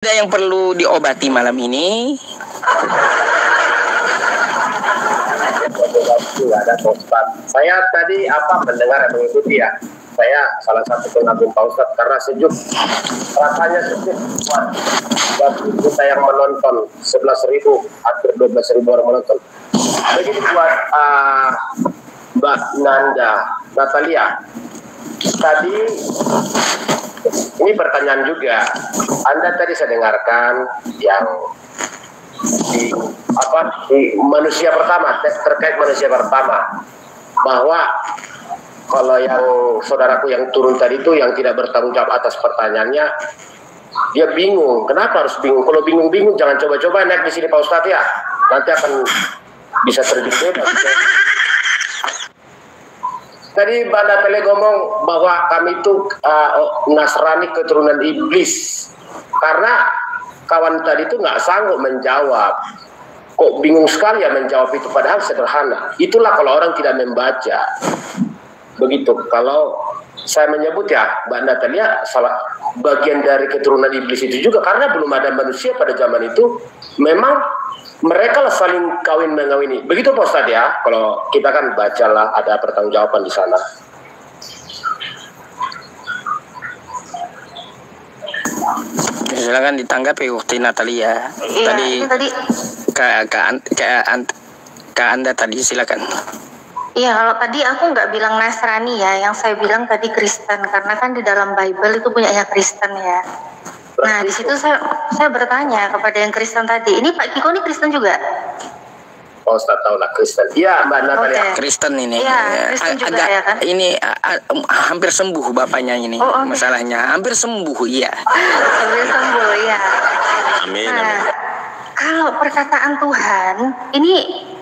Ada yang perlu diobati malam ini? Ada Ustaz. Saya tadi mendengar dan mengikuti ya. Saya salah satu pengagum Pak Ustaz karena sejuk. Rasanya sejuk buat kita yang menonton 11.000, hampir 12.000 orang menonton. Begitu buat Mbak Natalia. Tadi ini pertanyaan juga. Anda tadi saya dengarkan yang di manusia pertama, terkait manusia pertama, bahwa kalau yang saudaraku yang turun tadi itu yang tidak bertanggung jawab atas pertanyaannya, dia bingung. Kenapa harus bingung? Kalau bingung-bingung jangan coba-coba naik di sini Pak Ustadz ya. Nanti akan bisa terjun bebas. Tadi Mbak Natalia ngomong bahwa kami itu Nasrani keturunan iblis. Karena kawan tadi itu nggak sanggup menjawab. Kok bingung sekali ya menjawab itu, padahal sederhana. Itulah kalau orang tidak membaca. Begitu. Kalau saya menyebut ya, Mbak Natalia salah bagian dari keturunan iblis itu juga. Karena belum ada manusia pada zaman itu. Memang mereka lah saling kawin mengawini. Begitu Pak Ustadz ya. Kalau kita kan bacalah ada pertanggungjawaban di sana. Silakan ditanggapi Ukti Natalia. Iya, tadi ke Anda tadi silakan. Iya, kalau tadi aku nggak bilang Nasrani ya, yang saya bilang tadi Kristen, karena kan di dalam Bible itu punyanya Kristen ya. Nah, di situ saya bertanya kepada yang Kristen tadi, ini Pak Kiko ini Kristen juga? Oh, Ustaz tahu lah Kristen. Iya, Mbak Natalia. Okay. Kristen ini. Iya, Kristen juga agak, ya kan? Ini hampir sembuh bapaknya ini. Masalahnya hampir sembuh, iya. Hampir sembuh, ya. Amin. Nah, kalau perkataan Tuhan, ini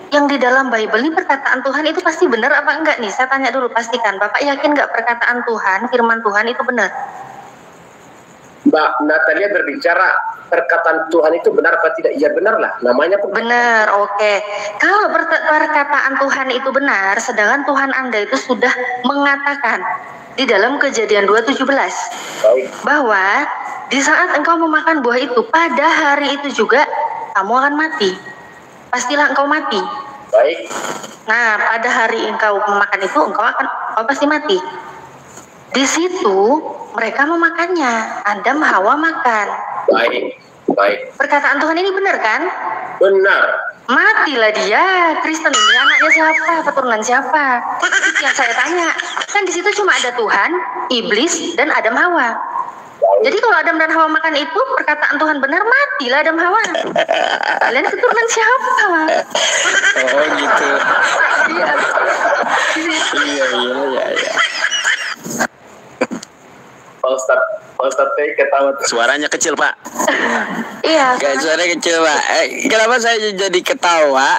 yang di dalam Bible ini perkataan Tuhan itu pasti benar apa enggak nih? Saya tanya dulu, pastikan. Bapak yakin nggak perkataan Tuhan, firman Tuhan itu benar? Mbak Natalia berbicara perkataan Tuhan itu benar apa tidak? Ya benar lah, namanya pun benar. Oke. Kalau perkataan Tuhan itu benar, sedangkan Tuhan Anda itu sudah mengatakan di dalam Kejadian 2:17 bahwa di saat engkau memakan buah itu, pada hari itu juga kamu akan mati. Pastilah engkau mati. Baik. Nah, pada hari engkau memakan itu, engkau pasti mati. Di situ mereka memakannya. Adam Hawa makan. Baik. Perkataan Tuhan ini benar kan? Benar. Matilah dia. Kristen ini anaknya siapa? Keturunan siapa? Itu yang saya tanya. Kan di situ cuma ada Tuhan, iblis, dan Adam Hawa. Jadi kalau Adam dan Hawa makan itu, perkataan Tuhan benar, matilah Adam Hawa. Kalian keturunan siapa? Oh gitu. Iya. Iya. Pak Ustadz ketawa. Suaranya kecil Pak. Iya. Suaranya kecil Pak. Kenapa saya jadi ketawa?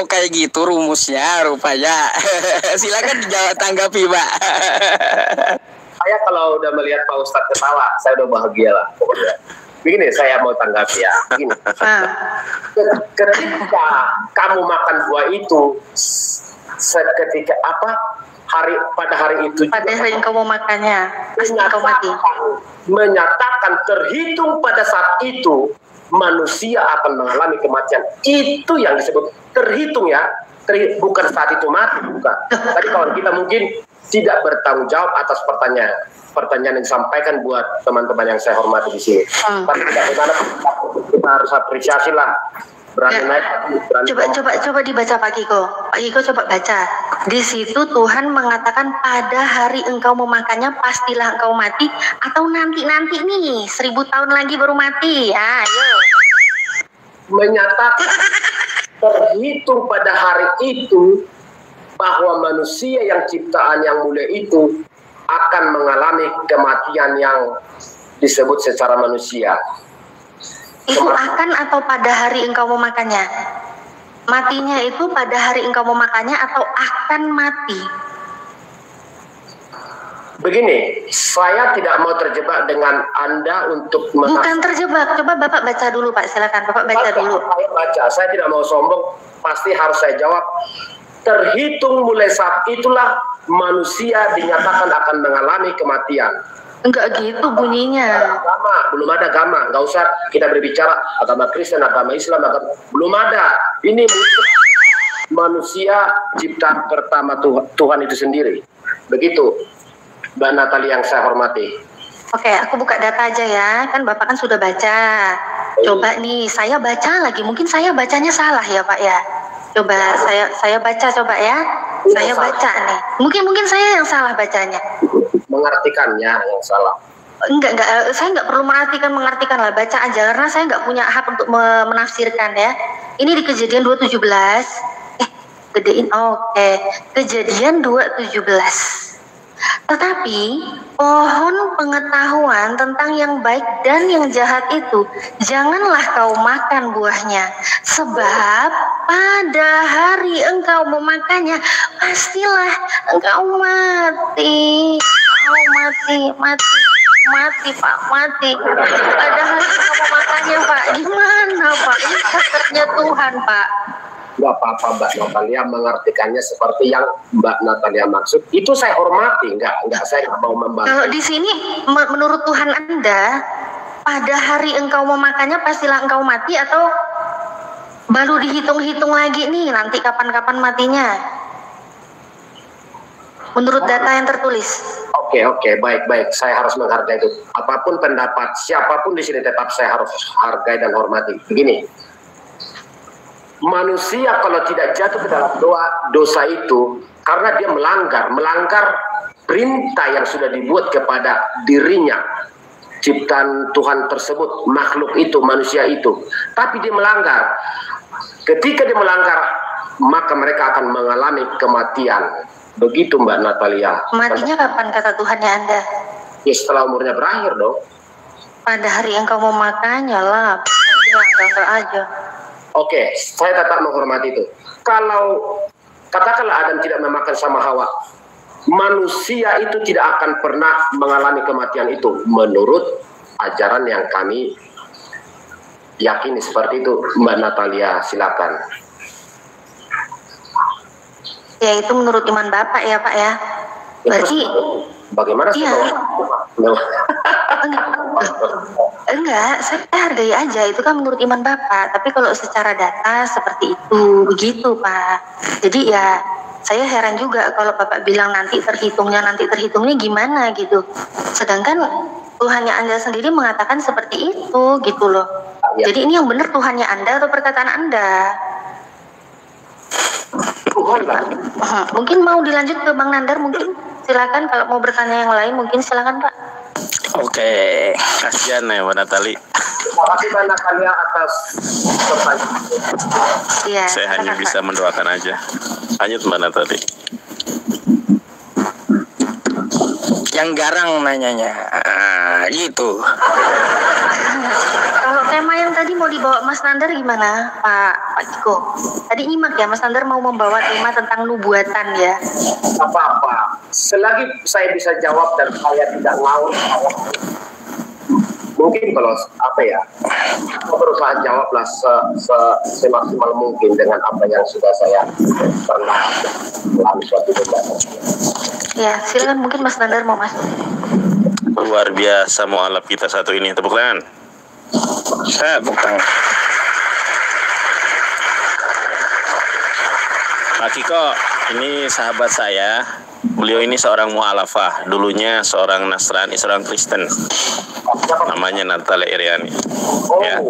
Kayak gitu rumusnya rupanya. Silakan dijawab, tanggapi Pak. Saya kalau udah melihat Pak Ustadz ketawa, saya udah bahagia lah pokoknya. Begini, saya mau tanggapi ya. Begini. Ketika kamu makan buah itu, seketika pada hari itu pada hari kamu makannya, pasti kau mati. Menyatakan terhitung pada saat itu manusia akan mengalami kematian. Itu yang disebut terhitung ya, bukan saat itu mati, bukan. Tadi kawan kita mungkin tidak bertanggung jawab atas pertanyaan yang disampaikan buat teman-teman yang saya hormati di sini. Tapi bagaimana kita harus apresiasi lah. Berani naik, coba dibaca Pak Kiko. Pak Kiko coba baca. Di situ Tuhan mengatakan pada hari engkau memakannya pastilah engkau mati, atau nanti nih 1000 tahun lagi baru mati. Ayo. Menyatakan terhitung pada hari itu bahwa manusia yang ciptaan yang mulia itu akan mengalami kematian yang disebut secara manusia. Itu akan atau pada hari engkau memakannya? Matinya itu pada hari engkau memakannya atau akan mati? Begini, saya tidak mau terjebak dengan Anda untuk bukan terjebak. Coba Bapak baca dulu Pak, silakan Bapak baca dulu. Saya tidak mau sombong, pasti harus saya jawab. Terhitung mulai saat itulah manusia dinyatakan akan mengalami kematian. Enggak gitu bunyinya. Agama, belum ada agama. Nggak usah kita berbicara agama Kristen, agama Islam, belum ada. Ini manusia ciptaan pertama Tuhan itu sendiri. Begitu, Mbak Natalia yang saya hormati. Oke, aku buka data aja ya. Kan Bapak kan sudah baca. Coba nih, saya baca lagi. Mungkin saya bacanya salah ya Pak ya. Coba saya baca coba ya. Saya baca nih. Mungkin saya yang salah bacanya. Mengartikannya yang salah. Enggak, saya nggak perlu mengartikan lah, baca aja karena saya nggak punya hak untuk menafsirkan ya. Ini di Kejadian 2:17. Gedein, oke. Kejadian 2:17. Tetapi pohon pengetahuan tentang yang baik dan yang jahat itu janganlah kau makan buahnya, sebab pada hari engkau memakannya pastilah engkau mati. Mati Pak, mati. Pada hari engkau memakannya Pak, gimana Pak? Ini kata Tuhan Pak. Nggak apa-apa Mbak Natalia mengartikannya seperti yang Mbak Natalia maksud. Itu saya hormati, nggak saya nggak mau membantah. Kalau di sini menurut Tuhan Anda, pada hari engkau memakannya pastilah engkau mati, atau baru dihitung-hitung lagi nih nanti kapan-kapan matinya? Menurut data yang tertulis. Oke, baik. Saya harus menghargai itu. Apapun pendapat siapapun di sini tetap saya harus hargai dan hormati. Begini. Manusia kalau tidak jatuh ke dalam dosa itu karena dia melanggar perintah yang sudah dibuat kepada dirinya, ciptaan Tuhan tersebut, makhluk itu, manusia itu, tapi dia melanggar. Ketika dia melanggar, maka mereka akan mengalami kematian. Begitu Mbak Natalia. Matinya kapan kata Tuhannya Anda? Ya setelah umurnya berakhir dong. Pada hari engkau mau makannya lah. Enggak aja. Oke, saya tetap menghormati itu. Kalau katakanlah Adam tidak memakan sama Hawa, manusia itu tidak akan pernah mengalami kematian itu menurut ajaran yang kami yakini seperti itu. Mbak Natalia, silakan. Ya itu menurut iman Bapak ya Pak ya. Berarti bagaimana sih? Iya. Enggak, saya hargai aja, itu kan menurut iman Bapak. Tapi kalau secara data seperti itu, begitu Pak. Jadi ya saya heran juga kalau Bapak bilang nanti terhitungnya gimana gitu. Sedangkan Tuhannya Anda sendiri mengatakan seperti itu gitu loh. Ya. Jadi ini yang benar Tuhannya Anda atau perkataan Anda? Mungkin mau dilanjut ke Bang Nandar, mungkin silakan. Kalau mau bertanya yang lain mungkin silakan Pak. Oke, kasihan ya Mbak Natali. Terima kasih Mbak Natalia atas pertanyaan. Iya. Saya hanya bisa mendoakan aja. Lanjut Mbak Natali. Yang garang nanyanya, gitu. Kalau tema yang tadi mau dibawa Mas Nandar gimana Pak Kiko? Tadi nyimak ya, Mas Nandar mau membawa tema tentang nubuatan ya. Apa-apa, selagi saya bisa jawab dan saya tidak ngawur, mungkin kalau saya berusaha jawablah semaksimal mungkin dengan apa yang sudah saya pernah alami suatu kegiatan. Ya, silakan, mungkin Mas Nandar mau masuk. Luar biasa mualaf kita satu ini, tepuk tangan. Saya tepuk tangan. Pak Kiko, ini sahabat saya. Beliau ini seorang mu'alafah, dulunya seorang Nasrani, seorang Kristen. Namanya Natalia Iriani. Ya.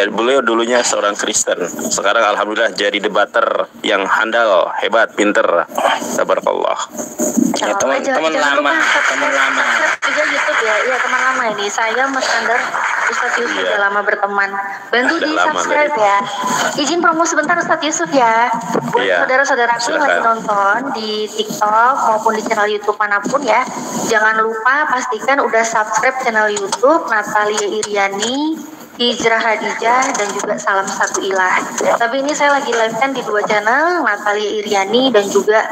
Beliau dulunya seorang Kristen. Sekarang alhamdulillah jadi debater yang handal, hebat, pinter. Tabarakallah. Ya, teman lama. Juga YouTube ya, iya teman lama ini. Saya Mas Nandar, Ustadz Yusuf sudah lama berteman. Bantu di subscribe ya. Izin promo sebentar Ustadz Yusuf ya. Buat saudara-saudaraku yang lagi nonton di TikTok maupun di channel YouTube manapun ya, jangan lupa pastikan udah subscribe channel YouTube Natalia Iriani Hijrah Khadijah, dan juga Salam Satu Ilah. Tapi ini saya lagi live kan di 2 channel, Natalia Iriani dan juga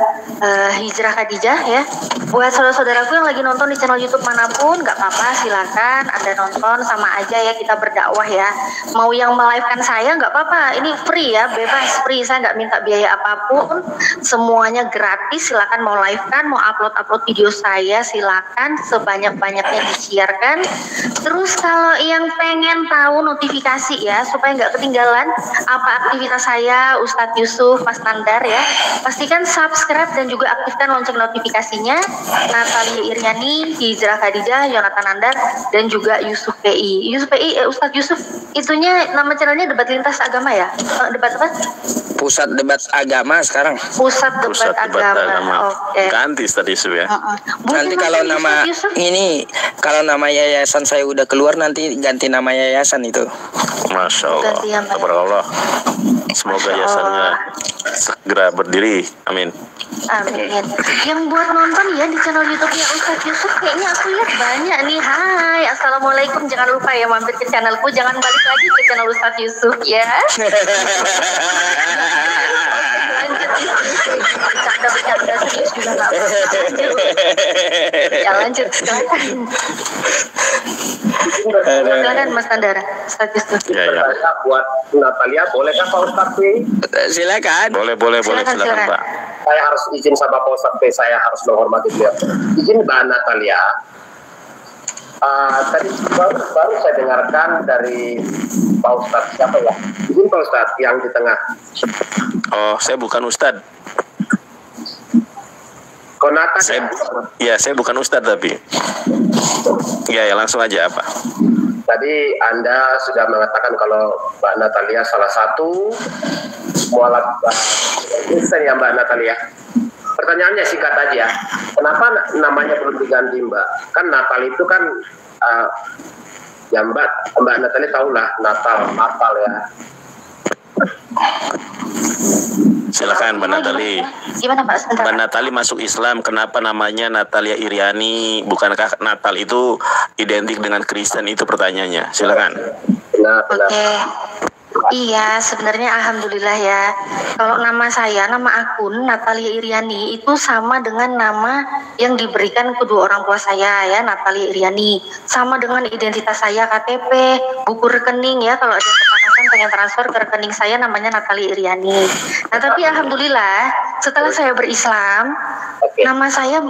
Hijrah Khadijah ya. Buat saudara-saudaraku yang lagi nonton di channel YouTube manapun, nggak apa-apa, silakan Anda nonton, sama aja ya, kita berdakwah ya. Mau yang melivekan saya nggak apa-apa, ini free ya, bebas, free, saya nggak minta biaya apapun, semuanya gratis. Silakan mau livekan, mau upload video saya, silakan sebanyak-banyaknya di-sharekan. Terus kalau yang pengen tahu notifikasi ya, supaya nggak ketinggalan apa aktivitas saya, Ustadz Yusuf, Mas Nandar ya, pastikan subscribe dan juga aktifkan lonceng notifikasinya. Natalia Iriani, Hijrah Khadijah, Yonatan Nandar, dan juga Yusuf PI. Ustadz Yusuf, itunya nama channelnya Debat Lintas Agama ya? Debat apa? Pusat Debat Agama sekarang. Pusat Debat Agama. Oke. Ganti Ustadz Yusuf ya. Nanti kalau nama ini, kalau nama yayasan saya udah keluar, nanti ganti nama yayasan itu. Masya Allah. Tabarakallah. Semoga yayasannya segera berdiri. Amin. Amin. Yang buat nonton ya di channel YouTube-nya Ustadz Yusuf, kayaknya aku lihat banyak nih. Hai, assalamualaikum. Jangan lupa ya mampir ke channelku. Jangan balik lagi ke channel Ustadz Yusuf ya. Bercanda serius juga nggak apa-apa. Ya lanjut silakan Mas Nandar. Ustadz Yusuf. Ya. Buat Natalia, bolehkah Pak Ustadz? Silakan. Boleh silakan Pak. Saya harus izin sama Pak Ustadz, saya harus menghormati beliau. Izin Mbak Natalia. Tadi baru saya dengarkan dari Pak Ustadz, siapa ya? Izin Pak Ustadz yang di tengah. Oh, saya bukan Ustadz. Konata. Saya bukan Ustadz tapi. Ya langsung aja apa? Tadi Anda sudah mengatakan kalau Mbak Natalia salah satu mualaf Kristen ya Mbak Natalia. Pertanyaannya singkat aja, kenapa namanya belum diganti Mbak? Kan Natal itu kan ya Mbak Natalia tahulah Natal ya. Silakan Mbak Natali. Gimana Pak? Mbak Natali masuk Islam, kenapa namanya Natalia Iriani? Bukankah Natal itu identik dengan Kristen? Itu pertanyaannya. Silakan. Oke. Iya, sebenarnya alhamdulillah ya. Kalau nama saya, nama akun Natalia Iriani itu sama dengan nama yang diberikan kedua orang tua saya ya, Natalia Iriani. Sama dengan identitas saya, KTP, buku rekening ya. Kalau ada yang kepanasan pengen transfer ke rekening saya, namanya Natalia Iriani. Nah tapi alhamdulillah setelah saya berislam, nama saya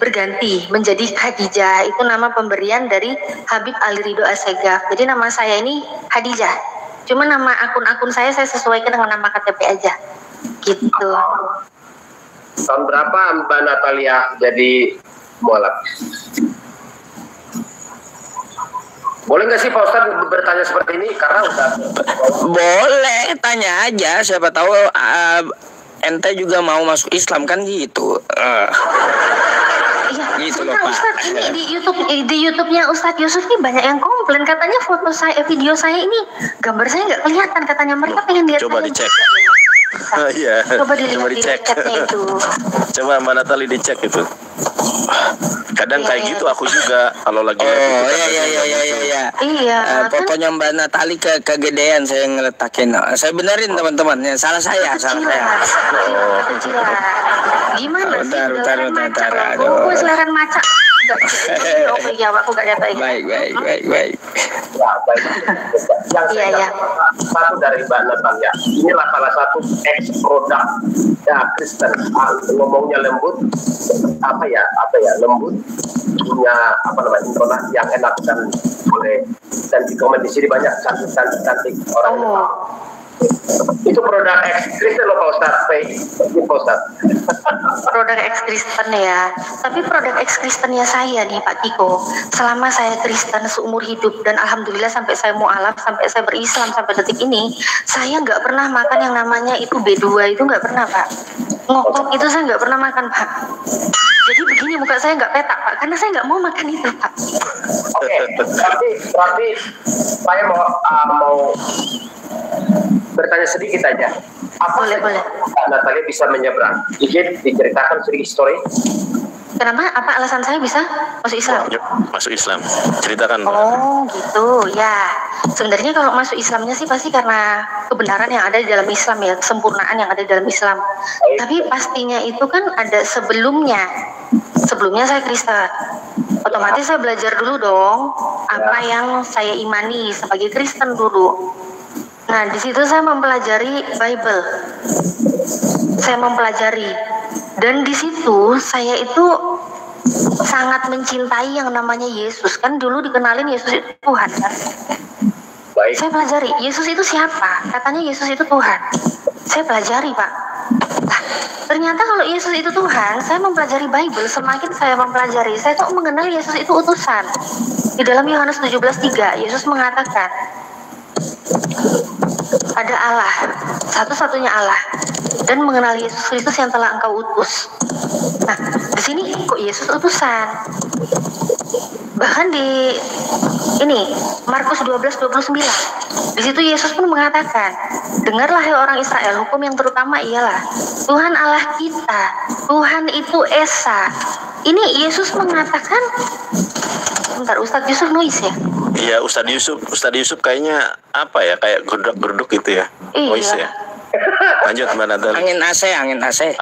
berganti menjadi Khadijah. Itu nama pemberian dari Habib Ali Ridho Assegaf. Jadi nama saya ini Khadijah. Cuma nama akun-akun saya sesuaikan dengan nama KTP aja, gitu. Tahun berapa Mbak Natalia jadi mualaf? Boleh nggak sih Pak Ustadz bertanya seperti ini? Karena udah. Boleh, tanya aja. Siapa tahu ente juga mau masuk Islam kan gitu. Iya, gitu loh Pak. Ustadz, ini di YouTube-nya Ustadz Yusuf ini banyak yang komplain, katanya foto saya, video saya ini gambar saya nggak kelihatan, katanya mereka pengen lihat. Coba saya dicek. Iya. Coba dicek itu. Coba Mbak Natali dicek itu. Kadang kayak gitu aku juga kalau lagi. Iya. Fotonya Mbak Natali kegedean saya ngeletakin. Saya benerin teman-teman. Salah saya. Gimana sih? Bentar. Aduh. Selera maca. Oke, ya aku gak nyata. Baik. Yang satu dari Mbak Natalia. Inilah salah satu produk ya Kristen. Ngomongnya lembut, lembut, punya intonasi yang enak dan boleh, dan di komen di sini banyak cantik orang. Itu produk Kristen loh Pak Ustadz. Pak Ustadz. Produk Kristen ya. Tapi produk Kristennya saya nih Pak Kiko, selama saya Kristen seumur hidup dan alhamdulillah sampai saya mualaf, sampai saya berislam sampai detik ini, saya nggak pernah makan yang namanya itu B2, itu nggak pernah Pak. Ngokok itu saya nggak pernah makan Pak. Jadi begini muka saya nggak petak Pak, karena saya nggak mau makan itu Pak. Oke, berarti saya mau bertanya sedikit aja. Boleh. Natalia bisa menyeberang. Izin diceritakan sedikit story. Kenapa? Apa alasan saya bisa masuk Islam? Masuk Islam. Ceritakan. Oh gitu ya. Sebenarnya kalau masuk Islamnya sih pasti karena kebenaran yang ada di dalam Islam ya, kesempurnaan yang ada di dalam Islam. Tapi pastinya itu kan ada sebelumnya. Sebelumnya saya Kristen. Otomatis saya belajar dulu dong apa yang saya imani sebagai Kristen dulu. Nah, di situ saya mempelajari Bible. Saya mempelajari, dan di situ saya itu sangat mencintai yang namanya Yesus. Kan dulu dikenalin Yesus itu Tuhan kan. Baik. Saya pelajari Yesus itu siapa. Katanya Yesus itu Tuhan. Saya pelajari, Pak. Nah, ternyata kalau Yesus itu Tuhan, saya mempelajari Bible. Semakin saya mempelajari, saya tuh mengenal Yesus itu utusan. Di dalam Yohanes 17:3 Yesus mengatakan ada Allah, satu-satunya Allah, dan mengenal Yesus Kristus yang telah engkau utus. Nah, di sini kok Yesus utusan? Bahkan di ini Markus 12:29, di situ Yesus pun mengatakan, dengarlah hai orang Israel, hukum yang terutama ialah Tuhan Allah kita, Tuhan itu Esa. Ini Yesus mengatakan, bentar, Ustadz Yusuf noise ya? Iya, Ustadz Yusuf kayaknya apa ya, kayak geruduk gitu ya. Iya. Noise ya. Lanjut Mbak Natali. Angin AC.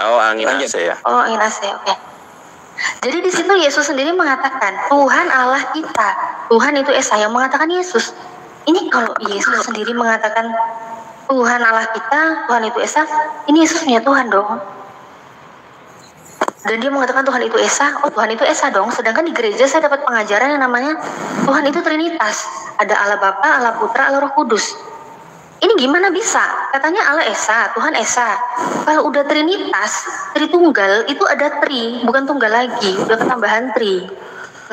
Oh, angin Lanjut. AC ya. Oh, Inase, oke. Jadi di situ Yesus sendiri mengatakan Tuhan Allah kita, Tuhan itu Esa, yang mengatakan Yesus. Ini kalau Yesus sendiri mengatakan Tuhan Allah kita, Tuhan itu Esa, ini Yesus punya Tuhan dong. Dan dia mengatakan Tuhan itu Esa, oh Tuhan itu Esa dong. Sedangkan di gereja saya dapat pengajaran yang namanya Tuhan itu Trinitas. Ada Allah Bapa, Allah Putra, Allah Roh Kudus. Ini gimana bisa? Katanya Allah Esa, Tuhan Esa. Kalau udah Trinitas, Tritunggal, itu ada Tri, bukan tunggal lagi, udah ketambahan Tri.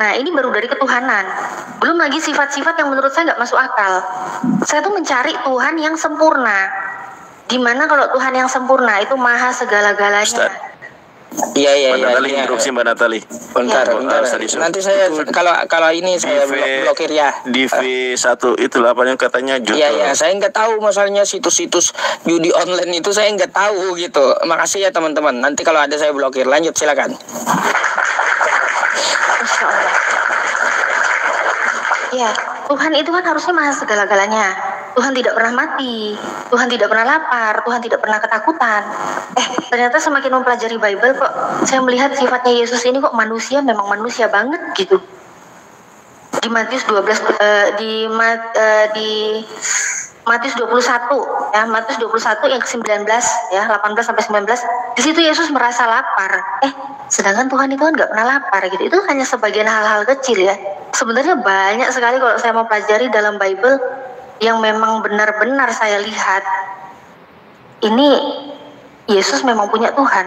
Nah, ini baru dari ketuhanan. Belum lagi sifat-sifat yang menurut saya nggak masuk akal. Saya tuh mencari Tuhan yang sempurna. Dimana kalau Tuhan yang sempurna itu maha segala-galanya. Ustaz. Iya. Mbak Natali, interupsi Mbak Natali. Bentar. Ustadz Yusuf. Nanti saya kalau ini saya blokir ya. Di V1 itu apa yang katanya judul. Iya, saya nggak tahu masalahnya situs-situs judi online itu, saya nggak tahu gitu. Makasih ya teman-teman. Nanti kalau ada saya blokir. Lanjut silakan. Masya Allah. Ya, Tuhan itu kan harusnya maha segala-galanya. Tuhan tidak pernah mati, Tuhan tidak pernah lapar, Tuhan tidak pernah ketakutan. Ternyata semakin mempelajari Bible kok saya melihat sifatnya Yesus ini kok manusia, memang manusia banget gitu. Di Matius 12 di Matius 21 ya, Matius 21 yang ke-19 ya, 18 sampai 19. Di situ Yesus merasa lapar. Sedangkan Tuhan itu kan nggak pernah lapar gitu. Itu hanya sebagian hal-hal kecil ya. Sebenarnya banyak sekali kalau saya mau pelajari dalam Bible yang memang benar-benar saya lihat ini Yesus memang punya Tuhan.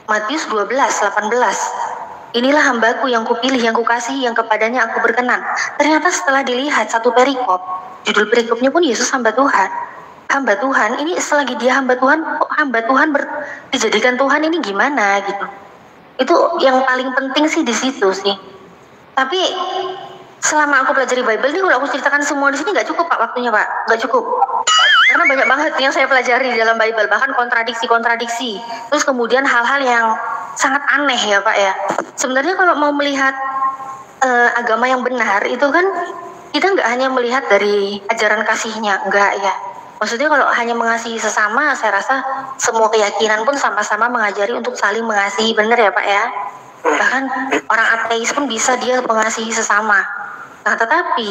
Matius 12:18. Inilah hambaku yang kupilih, yang kukasihi, yang kepadanya aku berkenan. Ternyata setelah dilihat satu perikop, judul perikopnya pun Yesus hamba Tuhan. Hamba Tuhan, ini selagi dia hamba Tuhan, kok hamba Tuhan dijadikan Tuhan ini gimana gitu. Itu yang paling penting sih di situ sih. Tapi selama aku pelajari Bible ini, kalau aku ceritakan semua di sini nggak cukup Pak waktunya Pak, nggak cukup. Karena banyak banget yang saya pelajari di dalam Bible, bahkan kontradiksi-kontradiksi. Terus kemudian hal-hal yang sangat aneh ya Pak ya. Sebenarnya kalau mau melihat agama yang benar itu kan kita nggak hanya melihat dari ajaran kasihnya, enggak ya. Maksudnya kalau hanya mengasihi sesama, saya rasa semua keyakinan pun sama-sama mengajari untuk saling mengasihi, benar ya Pak ya. Bahkan orang ateis pun bisa dia mengasihi sesama. Nah, tetapi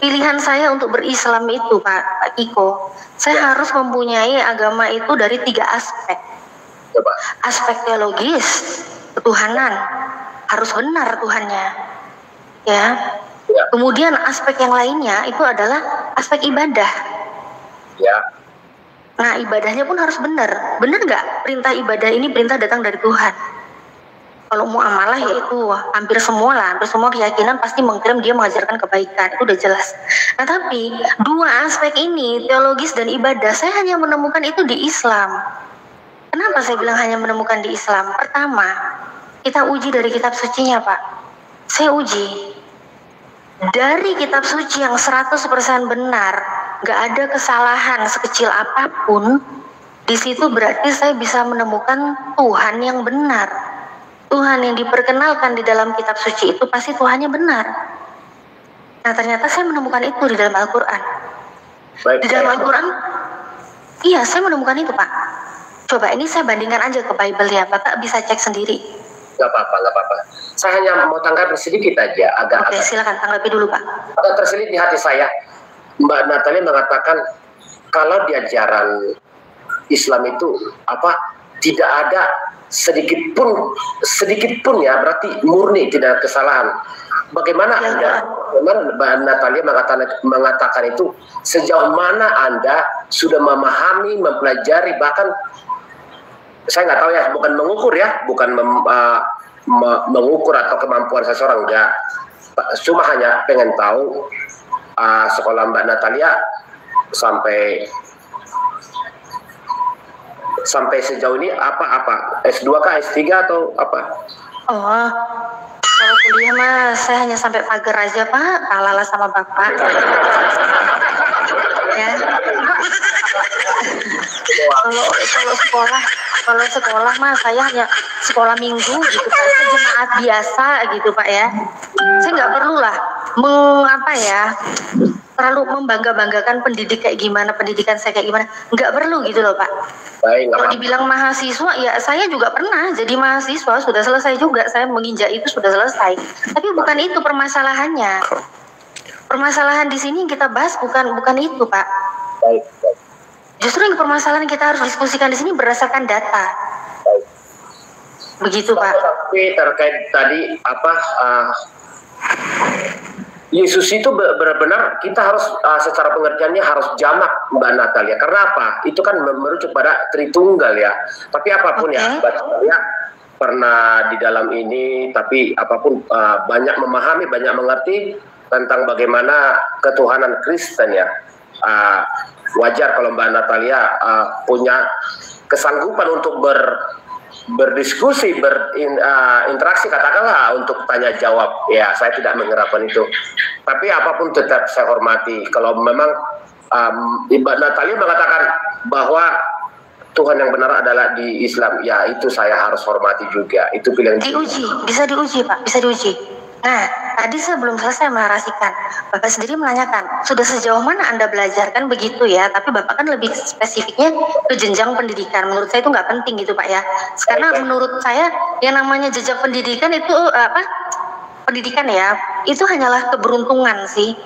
pilihan saya untuk berislam itu Pak Kiko, saya harus mempunyai agama itu dari 3 aspek. Aspek teologis, ketuhanan, harus benar Tuhannya. Ya. Kemudian aspek yang lainnya itu adalah aspek ibadah. Ya. Nah, ibadahnya pun harus benar. Benar nggak perintah ibadah ini perintah datang dari Tuhan? Kalau muamalah ya itu hampir semua keyakinan pasti mengklaim dia mengajarkan kebaikan, itu udah jelas. Nah, tapi 2 aspek ini, teologis dan ibadah, saya hanya menemukan itu di Islam. Kenapa saya bilang hanya menemukan di Islam? Pertama, kita uji dari kitab sucinya Pak. Saya uji dari kitab suci yang 100% benar, gak ada kesalahan sekecil apapun. Di situ berarti saya bisa menemukan Tuhan yang benar. Tuhan yang diperkenalkan di dalam kitab suci itu pasti Tuhannya benar. Nah ternyata saya menemukan itu di dalam Al-Quran. Baik, Di dalam Al-Quran, iya saya menemukan itu Pak. Coba ini saya bandingkan aja ke Bible ya, Bapak bisa cek sendiri. Nggak apa-apa. Saya hanya mau tanggapi sedikit aja, Oke, silakan tanggapi dulu Pak. agak terselip di hati saya. Mbak Natalia mengatakan kalau di ajaran Islam itu tidak ada sedikit pun ya, berarti murni tidak ada kesalahan. Bagaimana Mbak Natalia mengatakan itu, sejauh mana Anda sudah memahami, mempelajari, bahkan saya nggak tahu ya, bukan mengukur ya, bukan mengukur atau kemampuan seseorang, enggak. Cuma hanya pengen tahu sekolah Mbak Natalia sampai sejauh ini apa S2 kah, S3 atau apa? Oh, kalau kuliah mah saya hanya sampai pagar aja Pak, kalah sama Bapak. Ya. Kalau sekolah mah saya hanya sekolah minggu gitu Pak, saya jemaat biasa gitu Pak ya. Saya nggak perlu lah terlalu membanggakan pendidik kayak gimana, pendidikan saya kayak gimana, nggak perlu gitu loh Pak. Baik, kalau dibilang mahasiswa ya saya juga pernah jadi mahasiswa, sudah selesai juga, saya menginjak itu sudah selesai. Tapi bukan itu permasalahannya. Permasalahan di sini yang kita bahas bukan itu Pak. Baik. Justru yang permasalahan kita harus diskusikan di sini berdasarkan data. Baik. Begitu Pak. Tapi terkait tadi Yesus itu benar-benar kita harus secara pengertiannya harus jamak Mbak Natalia. Karena apa? Itu kan merujuk pada Tritunggal ya. Tapi apapun ya, Mbak Natalia pernah di dalam ini, tapi apapun banyak memahami, banyak mengerti tentang bagaimana ketuhanan Kristen ya. Wajar kalau Mbak Natalia punya kesanggupan untuk berdiskusi, berinteraksi, katakanlah untuk tanya jawab. Ya, saya tidak mengharapkan itu. Tapi apapun tetap saya hormati. Kalau memang Mbak Natalia mengatakan bahwa Tuhan yang benar adalah di Islam, ya itu saya harus hormati juga. Itu pilihan. Bisa diuji Pak, bisa diuji. Nah, tadi saya belum selesai menarasikan. Bapak sendiri menanyakan, sudah sejauh mana Anda belajar, kan begitu ya. Tapi Bapak kan lebih spesifiknya ke jenjang pendidikan. Menurut saya itu nggak penting gitu Pak ya. Karena menurut saya yang namanya jejak pendidikan itu pendidikan ya, itu hanyalah keberuntungan sih.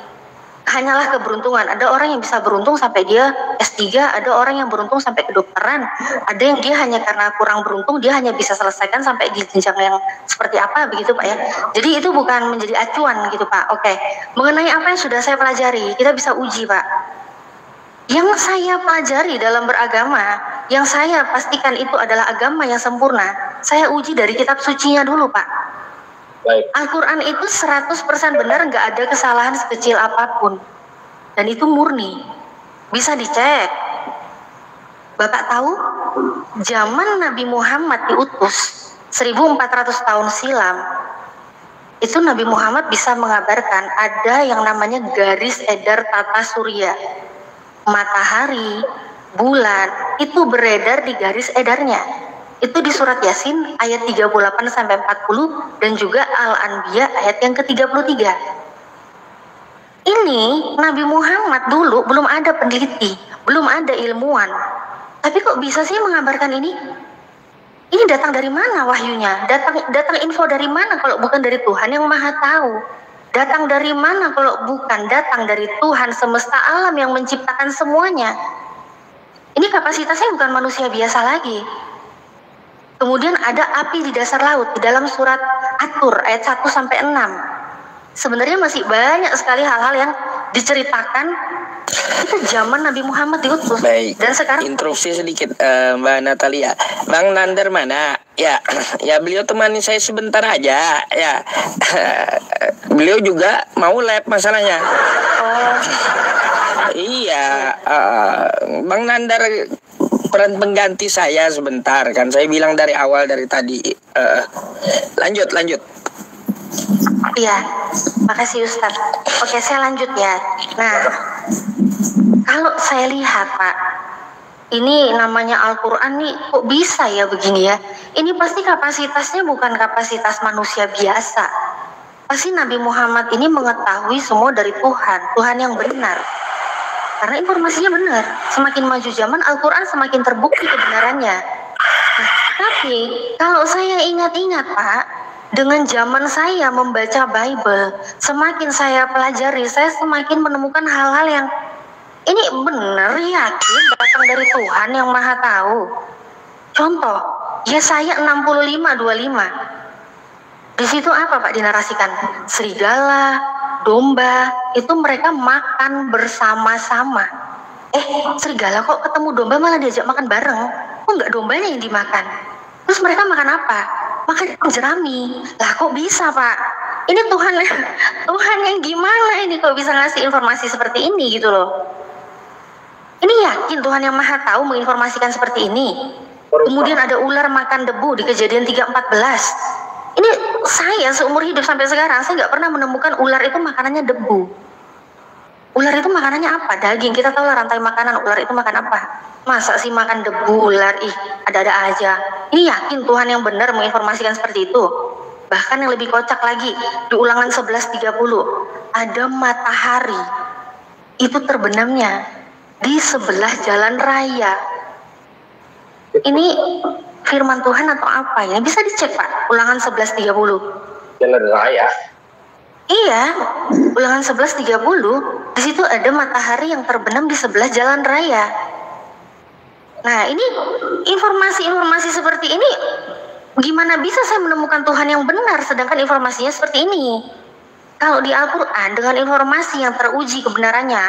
Hanyalah keberuntungan. Ada orang yang bisa beruntung sampai dia S3, ada orang yang beruntung sampai kedokteran, ada yang dia hanya karena kurang beruntung dia hanya bisa selesaikan sampai di jenjang yang seperti apa begitu Pak ya. Jadi itu bukan menjadi acuan gitu Pak. Oke. Mengenai apa yang sudah saya pelajari, kita bisa uji Pak. Yang saya pelajari dalam beragama, yang saya pastikan itu adalah agama yang sempurna, saya uji dari kitab sucinya dulu Pak. Baik. Al-Quran itu 100% benar, nggak ada kesalahan sekecil apapun. Dan itu murni. Bisa dicek. Bapak tahu, zaman Nabi Muhammad diutus 1400 tahun silam, itu Nabi Muhammad bisa mengabarkan ada yang namanya garis edar tata surya. Matahari, bulan, itu beredar di garis edarnya. Itu di surat Yasin ayat 38-40 dan juga Al-Anbiya ayat yang ke-33. Ini Nabi Muhammad dulu belum ada peneliti, belum ada ilmuwan. Tapi kok bisa sih mengabarkan ini? Ini datang dari mana wahyunya? Datang info dari mana kalau bukan dari Tuhan yang Maha Tahu? Datang dari mana kalau bukan datang dari Tuhan semesta alam yang menciptakan semuanya? Ini kapasitasnya bukan manusia biasa lagi. Kemudian ada api di dasar laut di dalam surat At-Tur ayat 1-6. Sebenarnya masih banyak sekali hal-hal yang diceritakan itu zaman Nabi Muhammad diutus. Baik. Dan sekarang interupsi sedikit Mbak Natalia. Bang Nander mana? Ya beliau temani saya sebentar aja. Ya, beliau juga mau lab masalahnya. oh Iya, Bang Nandar peran pengganti saya sebentar kan, saya bilang dari awal dari tadi. Lanjut. iya, makasih Ustadz. Oke, saya lanjut ya. Nah, kalau saya lihat Pak, ini namanya Al-Quran nih kok bisa ya begini ya. Ini pasti kapasitasnya bukan kapasitas manusia biasa. pasti Nabi Muhammad ini mengetahui semua dari Tuhan, Tuhan yang benar. Karena informasinya benar. Semakin maju zaman, Al-Quran semakin terbukti kebenarannya. Nah, tapi kalau saya ingat-ingat Pak, dengan zaman saya membaca Bible, semakin saya pelajari, saya semakin menemukan hal-hal yang ini benar, yakin datang dari Tuhan yang Maha Tahu. Contoh, Yesaya 65:25. Di situ apa Pak dinarasikan? Serigala, domba, itu mereka makan bersama-sama. Serigala kok ketemu domba malah diajak makan bareng? Kok nggak dombanya yang dimakan? Terus mereka makan apa? Makan jerami. Lah kok bisa Pak? Ini Tuhan yang gimana ini kok bisa ngasih informasi seperti ini gitu loh. Ini yakin Tuhan yang Maha Tahu menginformasikan seperti ini. Kemudian ada ular makan debu di Kejadian 3:14. Ini saya seumur hidup sampai sekarang saya nggak pernah menemukan ular itu makanannya debu. Ular itu makanannya apa? Daging. Kita tahu lah rantai makanan. Ular itu makan apa? Masa sih makan debu ular? Ada-ada aja. Ini yakin Tuhan yang benar menginformasikan seperti itu. Bahkan yang lebih kocak lagi, di Ulangan 11:30 ada matahari itu terbenamnya di sebelah jalan raya. Ini firman Tuhan atau apa ya? Bisa dicek Pak, Ulangan 11:30. Jalan raya. Iya, Ulangan 11:30. Di situ ada matahari yang terbenam di sebelah jalan raya. Nah, ini informasi-informasi seperti ini, gimana bisa saya menemukan Tuhan yang benar sedangkan informasinya seperti ini? Kalau di Al-Quran dengan informasi yang teruji kebenarannya,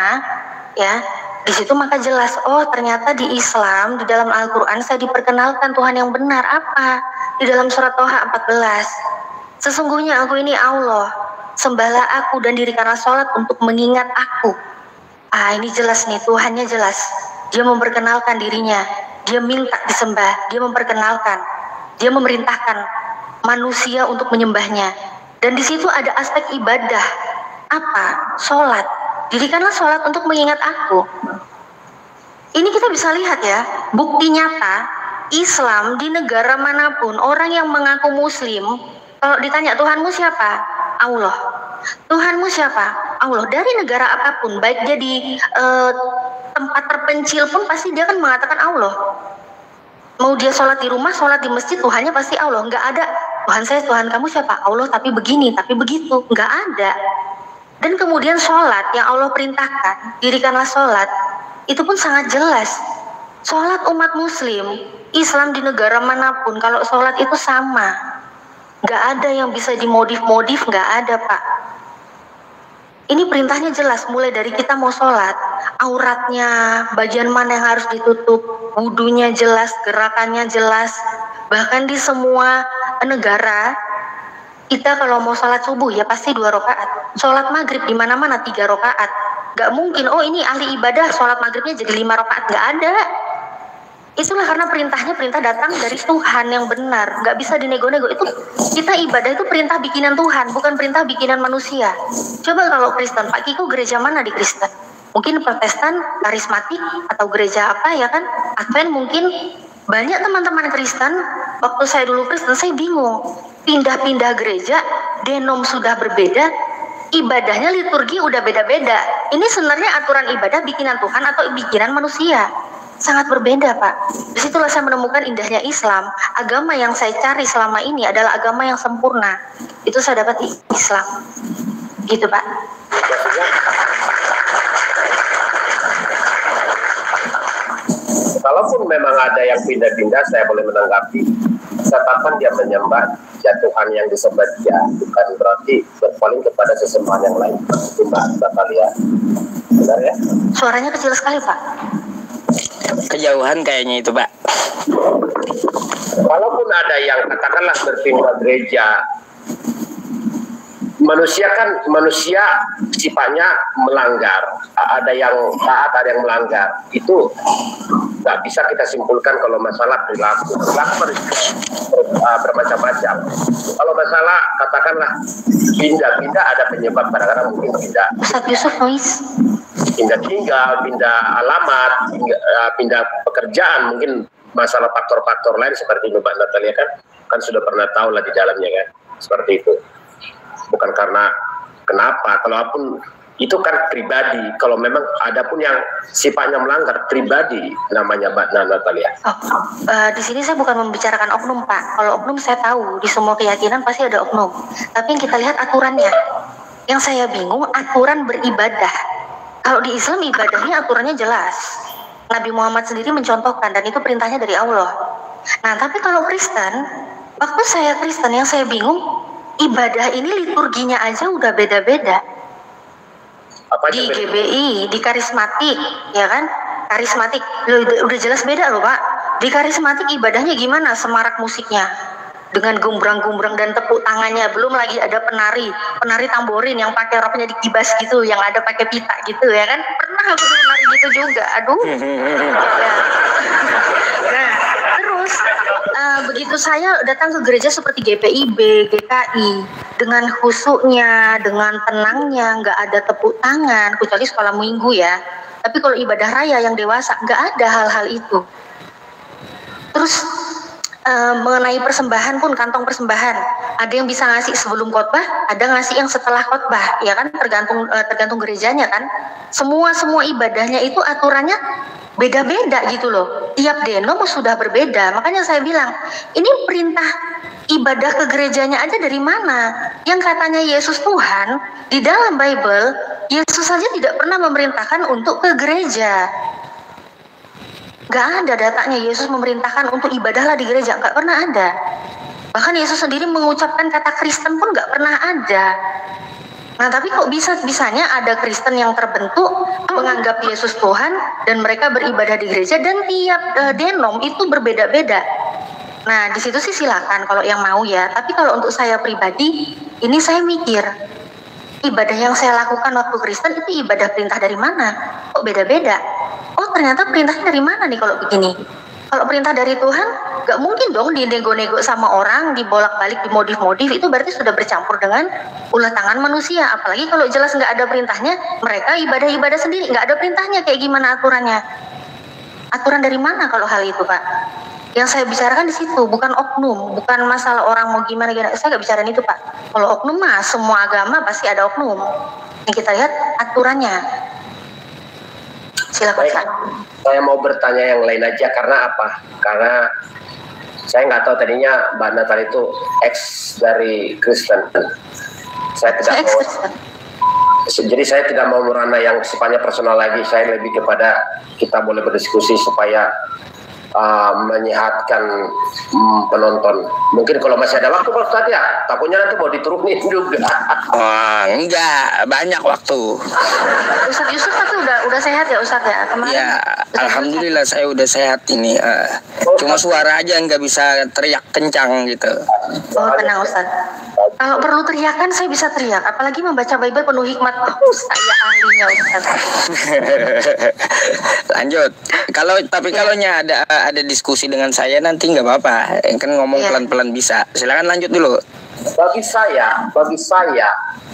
ya, di situ maka jelas, oh ternyata di Islam, di dalam Al-Quran saya diperkenalkan Tuhan yang benar. Apa? Di dalam surat Toha 14. Sesungguhnya aku ini Allah, sembahlah aku dan dirikanlah sholat untuk mengingat aku. Ini jelas nih, Tuhannya jelas. Dia memperkenalkan dirinya, dia minta disembah, dia memperkenalkan, dia memerintahkan manusia untuk menyembahnya. Dan di situ ada aspek ibadah. Apa? Sholat. Dirikanlah sholat untuk mengingat aku. Ini kita bisa lihat ya, bukti nyata Islam di negara manapun, orang yang mengaku muslim, kalau ditanya Tuhanmu siapa? Allah. Tuhanmu siapa? Allah. Dari negara apapun, baik dia di tempat terpencil pun pasti dia akan mengatakan Allah. Mau dia sholat di rumah, sholat di masjid, Tuhannya pasti Allah. Nggak ada Tuhan saya, Tuhan kamu siapa? Allah tapi begini, tapi begitu. Nggak ada. Dan kemudian sholat yang Allah perintahkan, dirikanlah sholat, itu pun sangat jelas. Sholat umat muslim, Islam di negara manapun, kalau sholat itu sama. Nggak ada yang bisa dimodif-modif, nggak ada Pak. Ini perintahnya jelas, mulai dari kita mau sholat, auratnya, bagian mana yang harus ditutup, wudunya jelas, gerakannya jelas. Bahkan di semua negara, kita kalau mau sholat subuh ya pasti 2 rakaat. Sholat maghrib di mana-mana 3 rakaat. Gak mungkin, oh ini ahli ibadah sholat maghribnya jadi 5 rakaat. Gak ada. Itulah karena perintah datang dari Tuhan yang benar. Gak bisa dinego-nego. Itu kita ibadah itu perintah bikinan Tuhan, bukan perintah bikinan manusia. Coba kalau Kristen, Pak Kiko gereja mana di Kristen? Mungkin Protestan, karismatik, atau gereja apa ya kan? Advent mungkin. Banyak teman-teman Kristen, waktu saya dulu Kristen, saya bingung. Pindah-pindah gereja, denom sudah berbeda, ibadahnya liturgi udah beda-beda. Ini sebenarnya aturan ibadah bikinan Tuhan atau bikinan manusia? Sangat berbeda Pak. Disitulah saya menemukan indahnya Islam. Agama yang saya cari selama ini adalah agama yang sempurna. Itu saya dapat di Islam. Gitu Pak. Kalaupun memang ada yang pindah-pindah, saya boleh menanggapi. Catatan dia menyembah Tuhan yang disembah dia, bukan berarti berpaling kepada sesembahan yang lain. Itu Mbak Natalia. Benar ya? Suaranya kecil sekali Pak. Kejauhan kayaknya itu Pak. Kalaupun ada yang katakanlah berpindah gereja, manusia sifatnya melanggar. Ada yang taat, ada yang melanggar. Itu nggak bisa kita simpulkan kalau masalah perilaku bermacam-macam. Kalau masalah katakanlah pindah-pindah, ada penyebab, kadang-kadang mungkin Ustaz Yusuf noise. pindah tinggal, pindah alamat, pindah pekerjaan, mungkin masalah faktor-faktor lain seperti itu Mbak Natalia kan sudah pernah tahu lah di dalamnya kan, seperti itu. bukan karena kenapa. Kalaupun itu kan pribadi, kalau memang ada pun yang sifatnya melanggar pribadi, namanya Mbak Natalia. Di sini saya bukan membicarakan oknum, Pak. Kalau oknum saya tahu di semua keyakinan pasti ada oknum. Tapi yang kita lihat aturannya. Yang saya bingung aturan beribadah. Kalau di Islam ibadahnya aturannya jelas. Nabi Muhammad sendiri mencontohkan dan itu perintahnya dari Allah. Nah, tapi kalau Kristen, waktu saya Kristen yang saya bingung ibadah ini liturginya aja udah beda-beda. Di GBI, di karismatik, ya kan? Karismatik udah jelas beda loh, Pak. Di karismatik ibadahnya gimana? Semarak musiknya dengan gumbrang-gumbrang dan tepuk tangannya, belum lagi ada penari tamborin yang pakai roknya dikibas gitu, yang ada pakai pita gitu, ya kan? Pernah aku menari gitu juga, aduh. Ya. Nah, terus begitu saya datang ke gereja seperti GPIB, GKI, dengan khusyuknya, dengan tenangnya, nggak ada tepuk tangan, kecuali sekolah minggu ya. Tapi kalau ibadah raya yang dewasa, nggak ada hal-hal itu. Terus mengenai persembahan pun, kantong persembahan, ada yang bisa ngasih sebelum khotbah, ada ngasih yang setelah khotbah, ya kan? Tergantung gerejanya kan. Semua ibadahnya itu aturannya beda-beda gitu loh. Tiap denom sudah berbeda. Makanya saya bilang, ini perintah ibadah ke gerejanya aja dari mana? Yang katanya Yesus Tuhan, di dalam Bible, Yesus saja tidak pernah memerintahkan untuk ke gereja. Gak ada datanya Yesus memerintahkan untuk ibadahlah di gereja, gak pernah ada. Bahkan Yesus sendiri mengucapkan kata Kristen pun gak pernah ada. Nah, tapi kok bisanya ada Kristen yang terbentuk menganggap Yesus Tuhan dan mereka beribadah di gereja dan tiap denom itu berbeda-beda. Nah, di situ sih silakan kalau yang mau ya. Tapi kalau untuk saya pribadi, ini saya mikir, ibadah yang saya lakukan waktu Kristen itu ibadah perintah dari mana? Kok beda-beda? Oh, ternyata perintahnya dari mana nih kalau begini? Kalau perintah dari Tuhan, gak mungkin dong dinego-nego sama orang, dibolak-balik, dimodif-modif. Itu berarti sudah bercampur dengan ulah tangan manusia. Apalagi kalau jelas gak ada perintahnya, mereka ibadah-ibadah sendiri. Gak ada perintahnya, kayak gimana aturannya? Aturan dari mana kalau hal itu, Pak? Yang saya bicarakan di situ, bukan oknum, bukan masalah orang mau gimana. Saya gak bicarain itu, Pak. Kalau oknum mah, semua agama pasti ada oknum. Yang kita lihat aturannya. Silakan. Baik, saya mau bertanya yang lain aja, karena apa? Karena saya nggak tahu tadinya Mbak Natal itu ex dari Kristen. Jadi saya tidak mau merana yang sifatnya personal lagi. Saya lebih kepada kita boleh berdiskusi supaya menyehatkan penonton. Mungkin kalau masih ada waktu Pak Ustadz ya, takutnya nanti mau diturunin juga. Oh, enggak, banyak waktu. Ustadz Yusuf tapi udah sehat ya Ustadz ya? Kemarin ya, alhamdulillah saya udah sehat ini. Cuma suara aja nggak bisa teriak kencang gitu. Oh, tenang Ustadz. Kalau perlu teriakan saya bisa teriak, apalagi membaca Bible penuh hikmat. Saya ahlinya Ustadz. Lanjut. Kalau ada diskusi dengan saya nanti nggak apa-apa. Kan ngomong pelan-pelan bisa. Silakan lanjut dulu. Bagi saya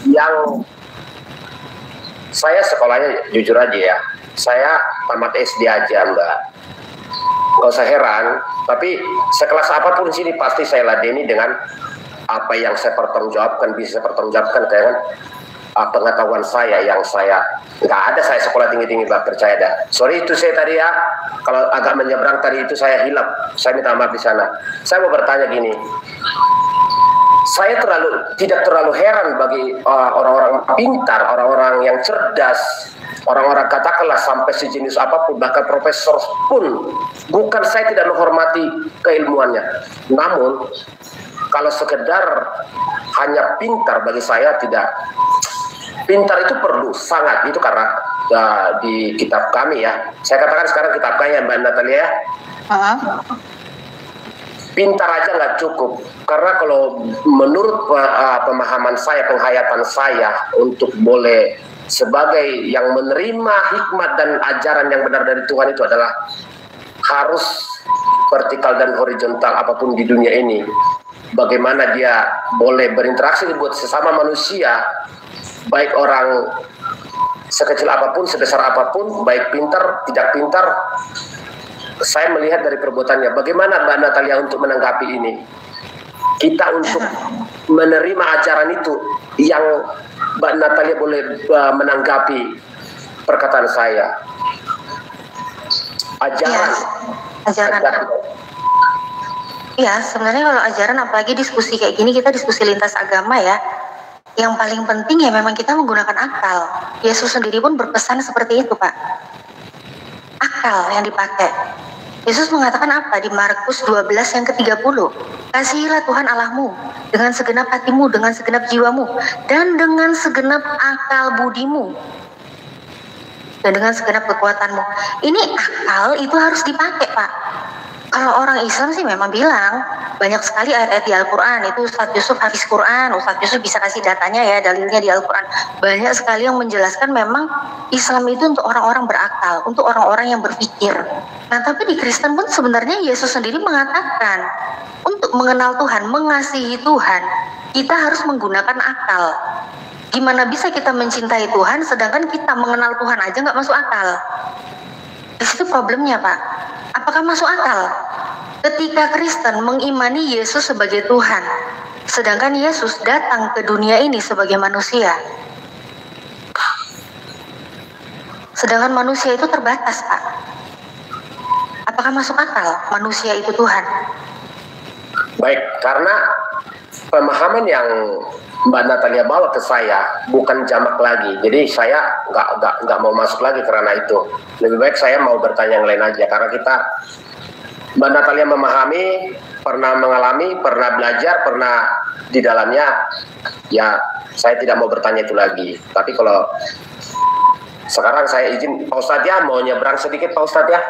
yang saya sekolahnya jujur aja ya. Saya tamat SD aja Mbak. Gak usah heran. Tapi sekelas apapun sini pasti saya ladeni dengan apa yang saya pertanggungjawabkan, bisa saya pertanggungjawabkan kayak pengetahuan saya yang saya nggak ada. Saya sekolah tinggi-tinggi Mbak, percaya dah. Sorry itu saya tadi ya, kalau agak menyeberang tadi itu saya hilap, saya minta maaf di sana. Saya mau bertanya gini, saya tidak terlalu heran bagi orang-orang pintar, orang-orang yang cerdas, orang-orang katakanlah sampai sejenis apapun, bahkan profesor pun, bukan saya tidak menghormati keilmuannya, namun kalau sekedar hanya pintar, bagi saya tidak. Pintar itu perlu sangat, itu karena di kitab kami ya, saya katakan sekarang kitab kami ya Mbak Natalia. Pintar aja nggak cukup, karena kalau menurut pemahaman saya, penghayatan saya, untuk boleh sebagai yang menerima hikmat dan ajaran yang benar dari Tuhan itu adalah harus vertikal dan horizontal apapun di dunia ini. Bagaimana dia boleh berinteraksi buat sesama manusia, baik orang sekecil apapun, sebesar apapun, baik pintar, tidak pintar. Saya melihat dari perbuatannya. Bagaimana Mbak Natalia untuk menanggapi ini? Kita untuk menerima ajaran itu yang Mbak Natalia boleh menanggapi perkataan saya. Ajaran. Ajaran. Ya, sebenarnya kalau ajaran, apalagi diskusi kayak gini, kita diskusi lintas agama ya. Yang paling penting ya memang kita menggunakan akal. Yesus sendiri pun berpesan seperti itu, Pak. Akal yang dipakai. Yesus mengatakan apa di Markus 12 yang ke-30? Kasihilah Tuhan Allahmu dengan segenap hatimu, dengan segenap jiwamu, dan dengan segenap akal budimu, dan dengan segenap kekuatanmu. Ini akal itu harus dipakai, Pak. Kalau orang Islam sih memang bilang banyak sekali ayat-ayat di Al-Quran. Itu Ustadz Yusuf hafiz Quran, Ustadz Yusuf bisa kasih datanya ya, dalilnya di Al-Quran. Banyak sekali yang menjelaskan memang Islam itu untuk orang-orang berakal, untuk orang-orang yang berpikir. Nah, tapi di Kristen pun sebenarnya Yesus sendiri mengatakan untuk mengenal Tuhan, mengasihi Tuhan, kita harus menggunakan akal. Gimana bisa kita mencintai Tuhan sedangkan kita mengenal Tuhan aja nggak masuk akal? Di situ problemnya, Pak. Apakah masuk akal ketika Kristen mengimani Yesus sebagai Tuhan, sedangkan Yesus datang ke dunia ini sebagai manusia? Sedangkan manusia itu terbatas, Pak. Apakah masuk akal manusia itu Tuhan? Baik, karena pemahaman yang Mbak Natalia bawa ke saya bukan jamak lagi, jadi saya nggak mau masuk lagi karena itu. Lebih baik saya mau bertanya yang lain aja, karena Mbak Natalia memahami, pernah mengalami, pernah belajar, pernah di dalamnya. Ya, saya tidak mau bertanya itu lagi. Tapi kalau sekarang saya izin Pak Ustadz ya, mau nyebrang sedikit Pak Ustadz ya.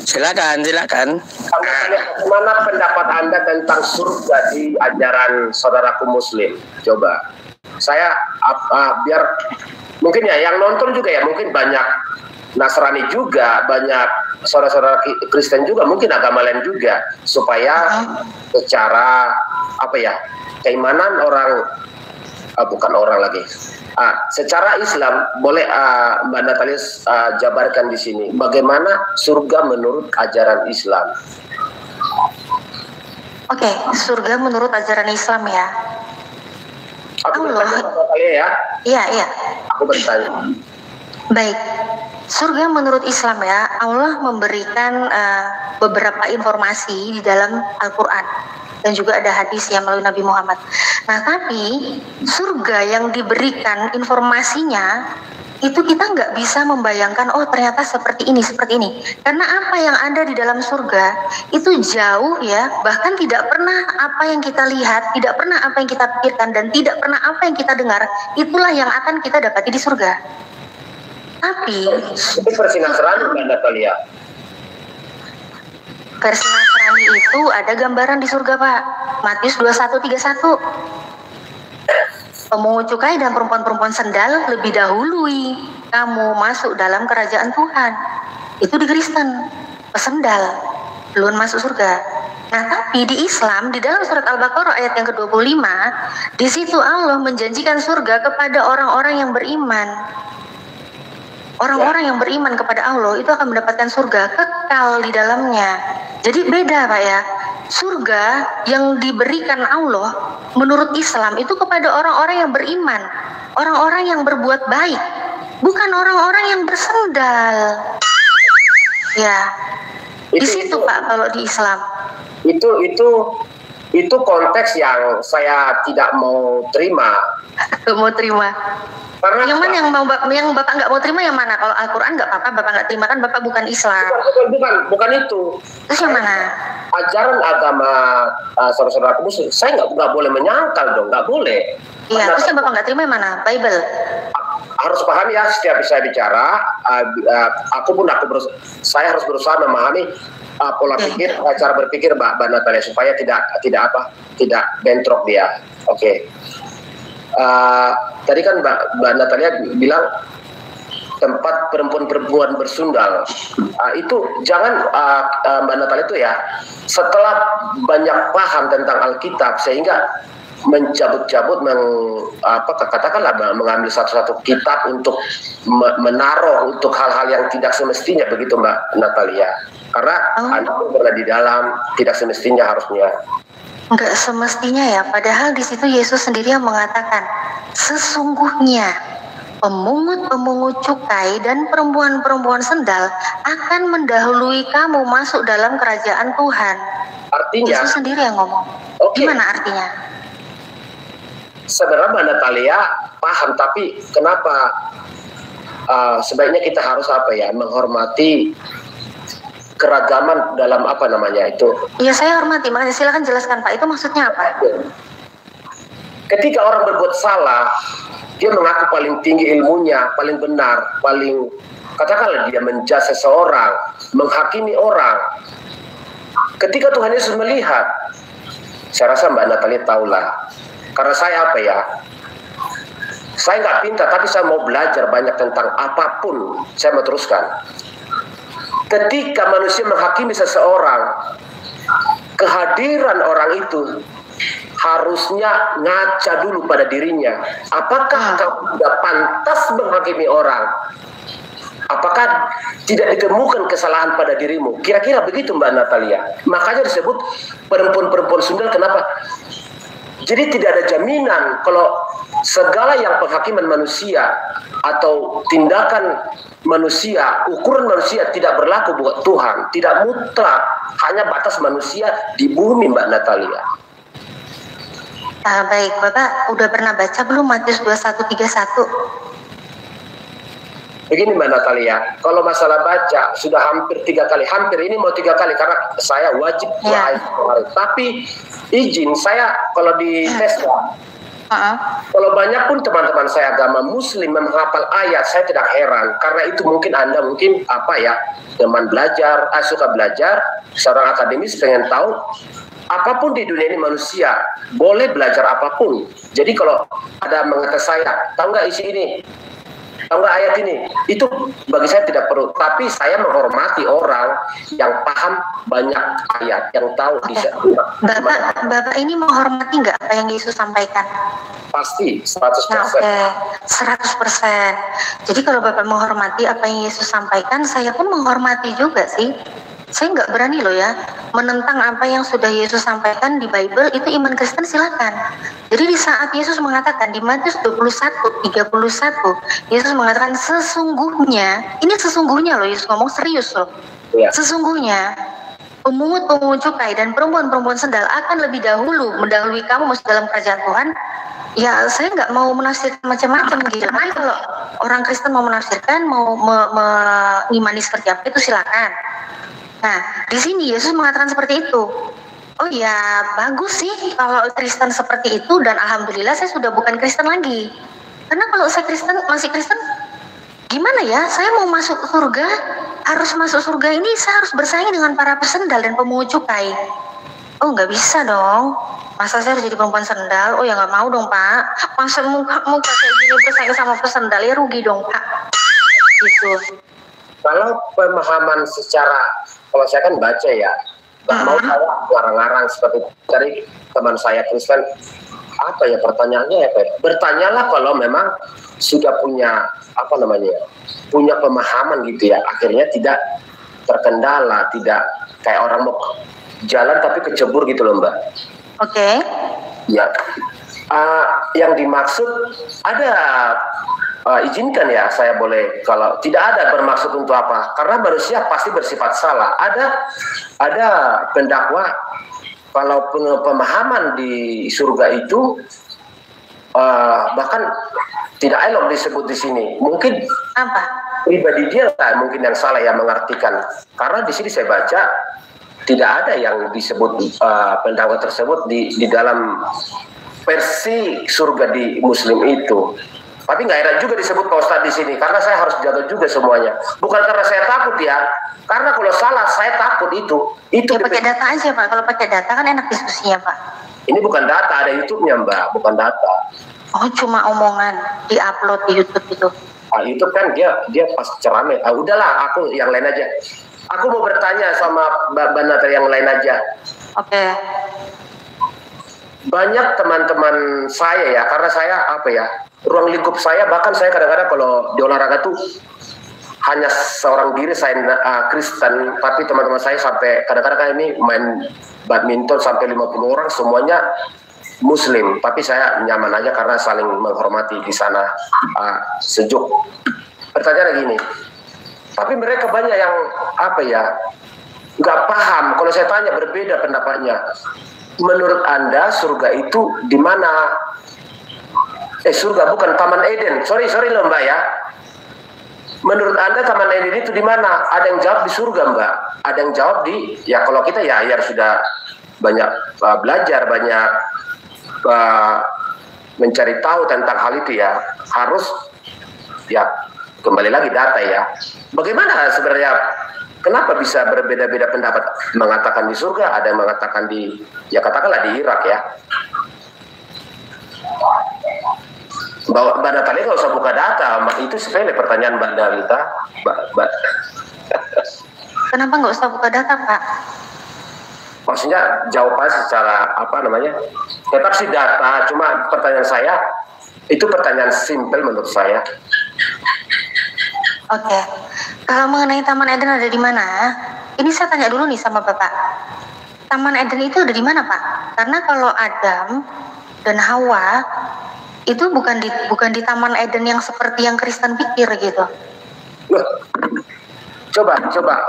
Silakan. Bagaimana pendapat Anda tentang surga di ajaran saudaraku Muslim? Coba, saya biar mungkin ya yang nonton juga ya, mungkin banyak Nasrani juga, banyak saudara-saudara Kristen juga, mungkin agama lain juga, supaya secara keimanan secara Islam boleh Mbak Natalia jabarkan di sini bagaimana surga menurut ajaran Islam. Oke, surga menurut ajaran Islam ya. Aku bertanya ya. Iya. Aku bertanya. Baik, surga menurut Islam ya, Allah memberikan beberapa informasi di dalam Al-Quran. Dan juga ada hadis yang melalui Nabi Muhammad. Nah, tapi surga yang diberikan informasinya itu kita nggak bisa membayangkan, oh ternyata seperti ini. Karena apa yang ada di dalam surga itu jauh ya, bahkan tidak pernah apa yang kita lihat, tidak pernah apa yang kita pikirkan, dan tidak pernah apa yang kita dengar, itulah yang akan kita dapati di surga. Tapi itu versi Nasrani Mbak Natalia. Versi Nasrani itu ada gambaran di surga, Pak. Matius 21:31. Pemungut cukai dan perempuan-perempuan sendal lebih dahului kamu masuk dalam kerajaan Tuhan. Itu di Kristen, pesendal belum masuk surga. Nah, tapi di Islam, di dalam surat Al-Baqarah ayat yang ke-25, di situ Allah menjanjikan surga kepada orang-orang yang beriman. Orang-orang yang beriman kepada Allah itu akan mendapatkan surga kekal di dalamnya. Jadi beda, Pak ya. Surga yang diberikan Allah menurut Islam itu kepada orang-orang yang beriman, orang-orang yang berbuat baik, bukan orang-orang yang bersendal. Ya, di situ Pak kalau di Islam. Itu konteks yang saya tidak mau terima. Mau terima. Karena yang mana yang Bapak nggak mau terima yang mana? Kalau Al-Quran nggak apa-apa, Bapak nggak terima kan Bapak bukan Islam. Bukan itu. Terus yang mana? Ajaran agama saudara-saudara Muslim, saya nggak boleh menyangkal dong, nggak boleh. Iya, terus yang Bapak nggak terima yang mana? Bible. Harus paham ya, setiap saya bicara, saya harus berusaha memahami pola pikir, cara berpikir Mbak Natalia supaya tidak bentrok dia. Oke. Tadi kan Mbak Natalia bilang tempat perempuan-perempuan bersundal. Itu jangan Mbak Natalia itu ya, setelah banyak paham tentang Alkitab sehingga mencabut-cabut katakanlah mengambil satu-satu kitab untuk menaruh untuk hal-hal yang tidak semestinya, begitu Mbak Natalia. Karena Anda pernah di dalam, tidak semestinya harusnya. Enggak semestinya ya, padahal di situ Yesus sendiri yang mengatakan, sesungguhnya pemungut-pemungut cukai dan perempuan-perempuan sendal akan mendahului kamu masuk dalam kerajaan Tuhan. Artinya, Yesus sendiri yang ngomong. Gimana artinya? Sebenarnya Mbak Natalia paham, tapi kenapa sebaiknya kita harus menghormati keragaman dalam itu? Iya, saya hormati, makanya silakan jelaskan Pak, itu maksudnya apa? Ketika orang berbuat salah, dia mengaku paling tinggi ilmunya, paling benar, paling, katakanlah dia menjudge seseorang, menghakimi orang. Ketika Tuhan Yesus melihat, saya rasa Mbak Natalia tahulah, karena saya saya nggak pintar, tapi saya mau belajar banyak tentang apapun, saya mau teruskan. Ketika manusia menghakimi seseorang, kehadiran orang itu harusnya ngaca dulu pada dirinya. Apakah kamu tidak pantas menghakimi orang? Apakah tidak ditemukan kesalahan pada dirimu? Kira-kira begitu Mbak Natalia. Makanya disebut perempuan-perempuan sundal. Kenapa? Jadi tidak ada jaminan kalau segala yang penghakiman manusia atau tindakan manusia, ukuran manusia tidak berlaku buat Tuhan, tidak mutlak, hanya batas manusia di bumi Mbak Natalia. Baik, Bapak udah pernah baca belum Matius 21:31? Begini Mbak Natalia, kalau masalah baca sudah hampir 3 kali, ini mau 3 kali karena saya wajib tapi izin saya kalau di tes kalau banyak pun teman-teman saya agama muslim menghafal ayat, saya tidak heran karena itu mungkin Anda teman belajar, suka belajar, seorang akademis pengen tahu apapun di dunia ini manusia boleh belajar apapun. Jadi kalau ada mengetes saya, tahu nggak isi ini? Tahu nggak ayat ini? Itu bagi saya tidak perlu. Tapi saya menghormati orang yang paham banyak ayat, yang tahu bisa. Bapak ini menghormati nggak apa yang Yesus sampaikan? Pasti 100%. Nah, 100%. Jadi kalau Bapak menghormati apa yang Yesus sampaikan, saya pun menghormati juga sih. Saya nggak berani loh ya menentang apa yang sudah Yesus sampaikan di Bible. Itu iman Kristen, silakan. Jadi di saat Yesus mengatakan di Matius 21:31, Yesus mengatakan sesungguhnya, ini sesungguhnya loh, Yesus ngomong serius loh. Ya. Sesungguhnya pemungut-pemungut cukai dan perempuan-perempuan sendal akan lebih dahulu mendahului kamu masuk dalam kerajaan Tuhan. Ya, saya nggak mau menafsirkan macam-macam gitu. Tapi kalau orang Kristen mau menafsirkan, mau mengimani seperti apa, itu silakan. Nah, di sini Yesus mengatakan seperti itu. Oh ya, bagus sih kalau Kristen seperti itu, dan alhamdulillah saya sudah bukan Kristen lagi. Karena kalau saya masih Kristen, gimana ya? Saya mau masuk surga, harus masuk surga ini saya harus bersaing dengan para pesendal dan pemungut cukai. Oh, nggak bisa dong. Masa saya harus jadi perempuan sendal? Oh ya nggak mau dong Pak. Masa muka kayak gini bersaing sama pesendal, ya rugi dong Pak. Gitu. Kalau pemahaman secara, kalau saya kan baca ya, nggak mau saya ngarang-ngarang seperti dari teman saya Kristen. Pertanyaannya bertanyalah kalau memang sudah punya punya pemahaman gitu ya, akhirnya tidak terkendala, tidak kayak orang mau jalan tapi kecebur gitu loh Mbak. Oke. Ya, yang dimaksud ada. Izinkan ya saya boleh, kalau tidak ada bermaksud untuk apa, karena manusia pasti bersifat salah. Ada pendakwa kalau pemahaman di surga itu bahkan tidak elok disebut di sini. Mungkin apa? Pribadi dia lah mungkin yang salah yang mengartikan, karena di sini saya baca tidak ada yang disebut pendakwa tersebut di dalam versi surga di Muslim itu. Tapi nggak heran juga disebut Pak Ustadz di sini, karena saya harus jaga juga semuanya. Bukan karena saya takut ya, karena kalau salah saya takut itu. Ya, pakai data aja Pak. Kalau pakai data kan enak diskusinya Pak. Ini bukan data, ada YouTube-nya Mbak, bukan data. Oh, cuma omongan di-upload di YouTube itu. YouTube kan dia pas ceramah. Udahlah, aku yang lain aja. Aku mau bertanya sama Mbak Natalia yang lain aja. Oke. Banyak teman-teman saya ya, karena saya ruang lingkup saya, bahkan saya kadang-kadang kalau di olahraga tuh hanya seorang diri saya Kristen, tapi teman-teman saya sampai kadang-kadang ini main badminton sampai 50 orang semuanya Muslim, tapi saya nyaman aja karena saling menghormati di sana, sejuk. Pertanyaan gini, tapi mereka banyak yang nggak paham. Kalau saya tanya berbeda pendapatnya. Menurut Anda surga itu di mana? Surga bukan Taman Eden. Sorry loh Mbak ya. Menurut Anda Taman Eden itu di mana? Ada yang jawab di surga Mbak. Ada yang jawab di, ya kalau kita ya sudah banyak belajar, banyak mencari tahu tentang hal itu ya, harus ya kembali lagi data ya. Bagaimana sebenarnya, kenapa bisa berbeda-beda pendapat? Mengatakan di surga, ada yang mengatakan di, ya katakanlah di Irak ya. Mbak Natalia nggak usah buka data, itu sepele pertanyaan Mbak Dalita. Kenapa nggak usah buka data, Pak? Maksudnya jawaban secara tetap sih data, cuma pertanyaan saya itu pertanyaan simpel menurut saya. Oke, kalau mengenai Taman Eden ada di mana? Ini saya tanya dulu nih sama Bapak. Taman Eden itu ada di mana, Pak? Karena kalau Adam dan Hawa itu bukan di Taman Eden yang seperti yang Kristen pikir gitu. Coba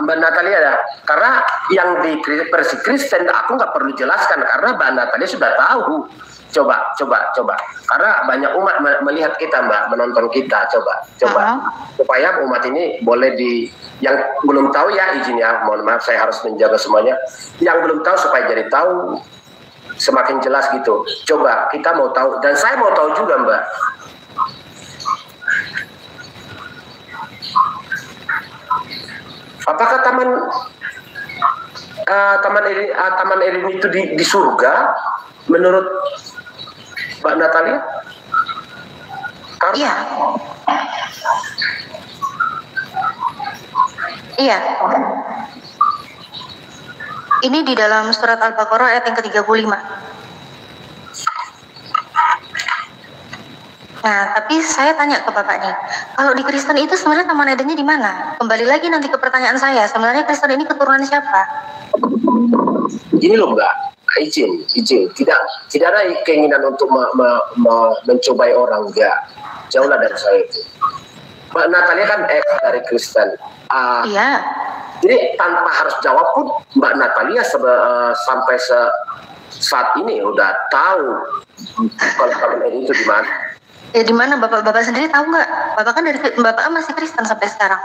Mbak Natalia ya, karena yang di versi Kristen aku nggak perlu jelaskan karena Mbak Natalia sudah tahu. Coba, karena banyak umat melihat kita Mbak, menonton kita, coba, supaya umat ini boleh yang belum tahu ya izin ya, mohon maaf saya harus menjaga semuanya. Yang belum tahu supaya jadi tahu, semakin jelas gitu. Coba kita mau tahu dan saya mau tahu juga Mbak. Apakah Taman Eden itu di surga menurut Mbak Natalia? Iya. Iya. Ini di dalam surat Al-Baqarah ayat yang ke-35. Nah, tapi saya tanya ke Bapak nih, kalau di Kristen itu sebenarnya Taman Edennya di mana? Kembali lagi nanti ke pertanyaan saya, sebenarnya Kristen ini keturunan siapa? Gini loh Mbak, izin. Tidak ada keinginan untuk mencobai orang, enggak. Jauhlah dari saya itu. Mbak Natalia kan dari Kristen. Iya. Jadi tanpa harus jawab pun Mbak Natalia sampai saat ini udah tahu kalau Taman Eden itu di mana. Ya di mana Bapak sendiri tahu nggak? Bapak kan Bapak masih Kristen sampai sekarang.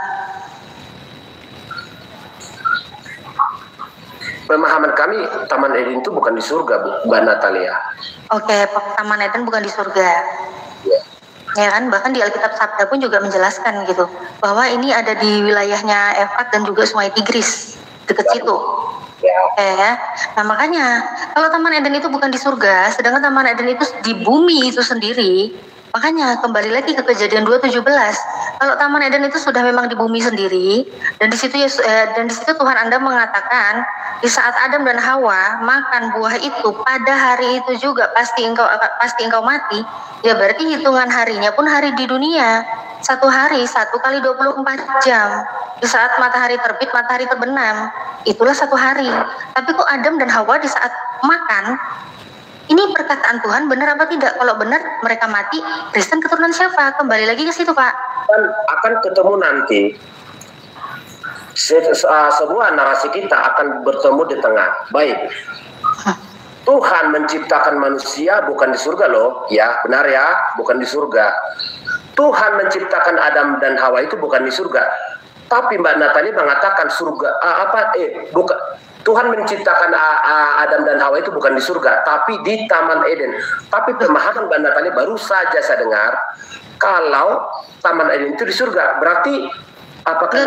Pemahaman kami Taman Eden itu bukan di surga, Mbak Natalia. Oke, Taman Eden bukan di surga. Ya. Ya kan, bahkan di Alkitab Sabda pun juga menjelaskan gitu, bahwa ini ada di wilayahnya Efrat dan juga Sungai Tigris, dekat situ. Ya. Nah makanya kalau Taman Eden itu bukan di surga, sedangkan Taman Eden itu di bumi itu sendiri. Makanya kembali lagi ke Kejadian 2:17. Kalau Taman Eden itu sudah memang di bumi sendiri, dan di situ Tuhan Anda mengatakan di saat Adam dan Hawa makan buah itu pada hari itu juga pasti engkau mati. Ya berarti hitungan harinya pun hari di dunia. 1 hari 1 kali 24 jam. Di saat matahari terbit, matahari terbenam, itulah 1 hari. Tapi kok Adam dan Hawa di saat makan, ini perkataan Tuhan benar apa tidak? Kalau benar mereka mati, Kristen keturunan siapa? Kembali lagi ke situ Pak. Akan ketemu nanti. Semua narasi kita akan bertemu di tengah. Baik. Tuhan menciptakan manusia bukan di surga loh. Ya, benar ya, bukan di surga. Tuhan menciptakan Adam dan Hawa itu bukan di surga. Tapi Mbak Natalia mengatakan surga bukan. Tuhan menciptakan Adam dan Hawa itu bukan di surga, tapi di Taman Eden. Tapi pemahaman Mbak Natalia baru saja saya dengar kalau Taman Eden itu di surga. Berarti apakah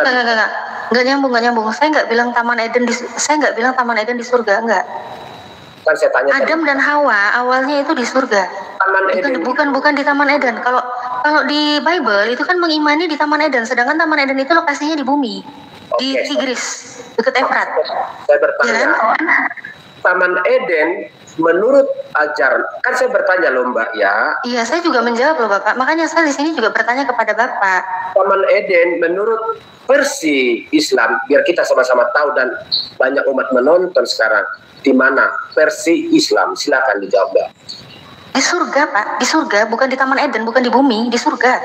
Enggak nyambung. Saya nggak bilang Taman Eden di surga, enggak. Kan saya tanya Adam dan Hawa awalnya itu di surga. Bukan di Taman Eden. Kalau di Bible itu kan mengimani di Taman Eden, sedangkan Taman Eden itu lokasinya di bumi. Di Tigris, dekat Efrat. Saya bertanya, ya? Taman Eden menurut ajaran, kan saya bertanya loh Mbak ya. Iya, saya juga menjawab loh Bapak. Makanya saya di sini juga bertanya kepada Bapak. Taman Eden menurut versi Islam, biar kita sama-sama tahu dan banyak umat menonton sekarang. di mana versi Islam? Silakan dijawab, Mbak. Di surga, Pak. Di surga, bukan di Taman Eden, bukan di bumi, di surga.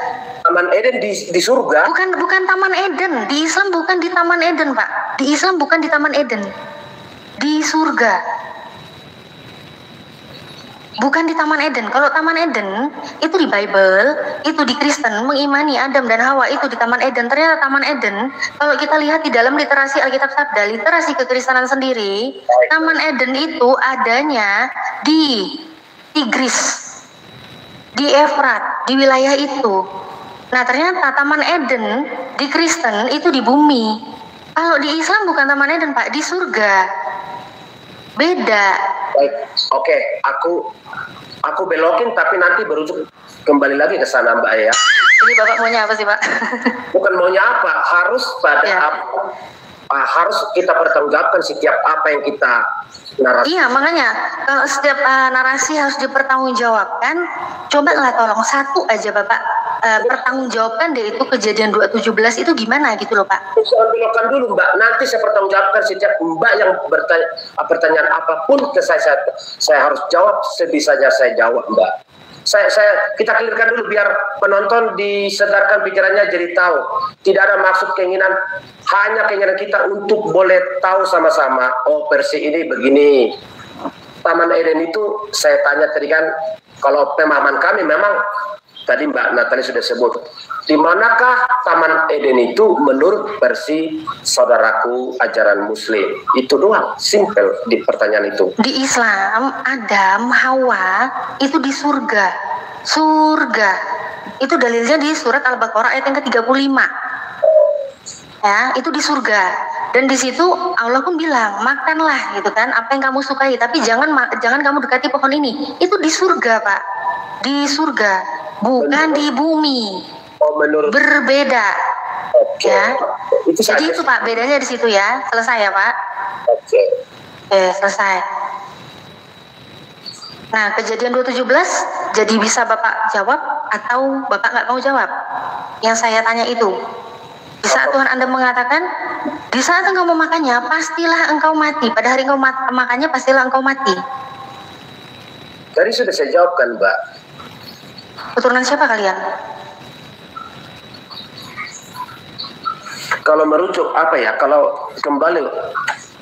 Taman Eden di surga? Bukan Taman Eden. Di Islam bukan di Taman Eden, Pak. Di Islam bukan di Taman Eden. Di surga. Bukan di Taman Eden. Kalau Taman Eden itu di Bible, itu di Kristen mengimani Adam dan Hawa itu di Taman Eden. Ternyata Taman Eden, kalau kita lihat di dalam literasi Alkitab Sabda, literasi kekristenan sendiri, Taman Eden itu adanya di Tigris, di Efrat, di wilayah itu. Nah, ternyata Taman Eden di Kristen itu di bumi. Kalau di Islam bukan Taman Eden, Pak, di surga. Beda. Baik, oke, aku belokin tapi nanti berujuk kembali lagi ke sana, Mbak ya. Jadi Bapak maunya apa sih, Pak? Bukan maunya apa, harus pada Ya. harus kita pertanggungjawabkan setiap apa yang kita narasi. Iya, makanya kalau setiap narasi harus dipertanggungjawabkan, cobalah tolong satu aja Bapak pertanggungjawabkan deh, itu kejadian 217 itu gimana gitu loh, Pak. Saya belokkan dulu, Mbak. Nanti saya pertanggungjawabkan setiap Mbak yang bertanya pertanyaan apapun ke saya harus jawab sebisanya saya jawab, Mbak. Kita clearkan dulu biar penonton disedarkan pikirannya, jadi tahu tidak ada maksud keinginan, hanya keinginan kita untuk boleh tahu sama-sama, oh versi ini begini. Taman Eden itu saya tanya tadi kan, kalau pemahaman kami memang tadi Mbak Natali sudah sebut, di manakah Taman Eden itu menurut versi saudaraku ajaran Muslim? Itu doang, simple di pertanyaan itu. Di Islam, Adam, Hawa itu di surga. Surga. Itu dalilnya di surat Al-Baqarah ayat yang ke-35. Ya, itu di surga. Dan di situ Allah pun bilang, makanlah gitu kan, apa yang kamu sukai, tapi jangan kamu dekati pohon ini. Itu di surga, Pak. Di surga, bukan di bumi. Oh, menurut Berbeda. Oke. Ya. Itu Jadi saja. itu Pak, bedanya di situ ya. Selesai ya, Pak? Oke. Selesai. Nah, kejadian 217 jadi bisa Bapak jawab atau Bapak nggak mau jawab? Yang saya tanya itu. Di saat Tuhan Anda mengatakan, di saat engkau memakannya, pastilah engkau mati. Pada hari engkau makannya, pastilah engkau mati. Tadi sudah saya jawabkan, Mbak. Keturunan siapa kalian? Kalau merujuk apa ya? Kalau kembali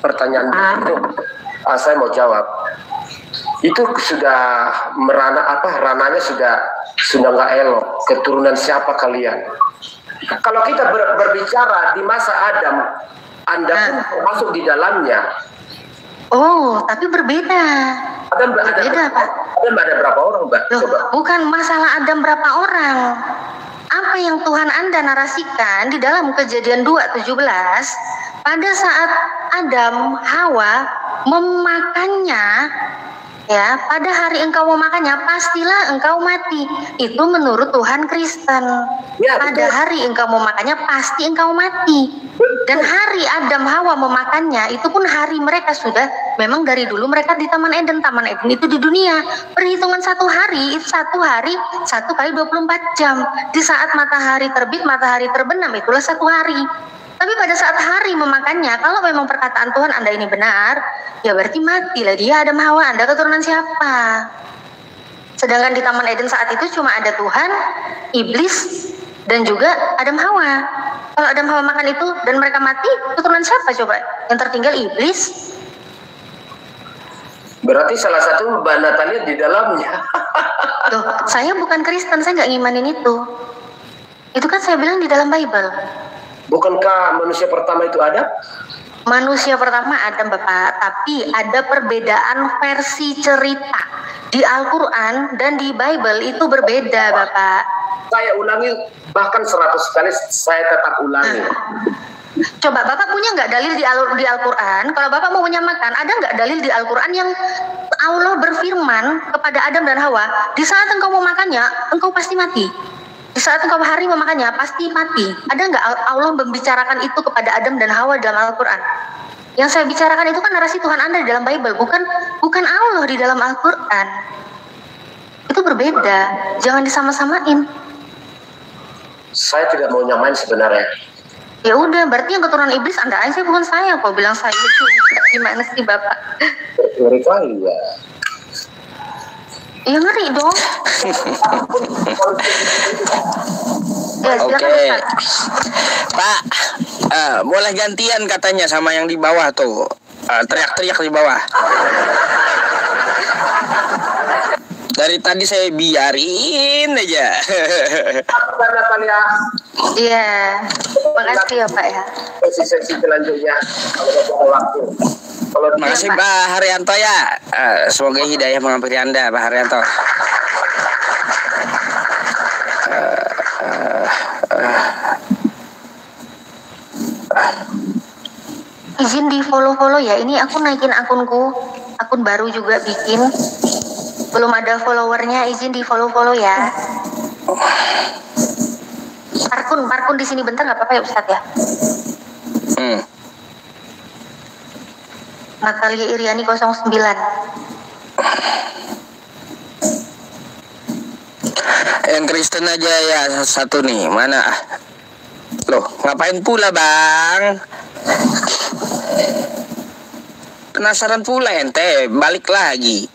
pertanyaan itu, saya mau jawab. Itu sudah rananya sudah nggak elok. Keturunan siapa kalian? Kalau kita berbicara di masa Adam, Anda pun masuk di dalamnya. Oh, tapi berbeda. Berbeda, Pak. Ada berapa orang, Mbak? Loh, Coba. bukan masalah Adam berapa orang. Apa yang Tuhan Anda narasikan di dalam kejadian 2:17, pada saat Adam, Hawa memakannya, ya, pada hari engkau memakannya, pastilah engkau mati. Itu menurut Tuhan Kristen. Ya, Pada betul. hari engkau memakannya, pasti engkau mati. Dan hari Adam Hawa memakannya, itu pun hari mereka sudah, memang dari dulu mereka di Taman Eden. Taman Eden itu di dunia. Perhitungan satu hari, itu satu hari, 1 kali 24 jam. Di saat matahari terbit, matahari terbenam, itulah satu hari. Tapi pada saat hari memakannya, kalau memang perkataan Tuhan Anda ini benar, ya berarti matilah dia, Adam Hawa. Anda keturunan siapa? Sedangkan di Taman Eden saat itu cuma ada Tuhan, iblis, dan juga Adam Hawa. Kalau Adam Hawa makan itu dan mereka mati, keturunan siapa coba? Yang tertinggal iblis. Berarti salah satu Mbak Natalia di dalamnya. Loh, saya bukan Kristen, saya nggak ngimanin itu. Itu kan saya bilang di dalam Bible. Bukankah manusia pertama itu Adam? Manusia pertama Adam, Bapak, tapi ada perbedaan versi cerita. Di Al-Quran dan di Bible itu berbeda, Bapak. Saya ulangi bahkan 100 kali, saya tetap ulangi. Coba Bapak punya nggak dalil di Al-Quran? Kalau Bapak mau menyamakan, ada nggak dalil di Al-Quran yang Allah berfirman kepada Adam dan Hawa, di saat engkau mau makannya, engkau pasti mati. Di saat engkau hari memakannya, pasti mati. Ada nggak Allah membicarakan itu kepada Adam dan Hawa dalam Al-Quran? Yang saya bicarakan itu kan narasi Tuhan Anda di dalam Bible, bukan Allah di dalam Al-Quran. Itu berbeda, jangan disama-samain. Saya tidak mau nyamain sebenarnya. Ya udah, berarti yang keturunan iblis Anda aja, bukan saya. Kok bilang saya juga, gimana sih Bapak? ngeri kali ya. Iya ngeri dong. Ya, silakan, Oke, Ustaz. Pak, boleh gantian katanya sama yang di bawah tuh. Teriak-teriak di bawah. Dari tadi saya biarin aja. Apa Natalia? Iya, makasih ya Pak ya. Sesi selanjutnya kalau ada waktu. Kalau Terima kasih Pak Haryanto ya. Semoga hidayah menghampiri Anda, Pak Haryanto. Izin di follow ya. Ini aku naikin akunku, akun baru juga bikin. Belum ada followernya, izin di follow ya. Parkun di sini bentar nggak apa-apa ya Ustadz ya. Natalia Iriani 09. Yang Kristen aja ya satu nih, mana? Loh, ngapain pula Bang? Penasaran pula ente, balik lagi.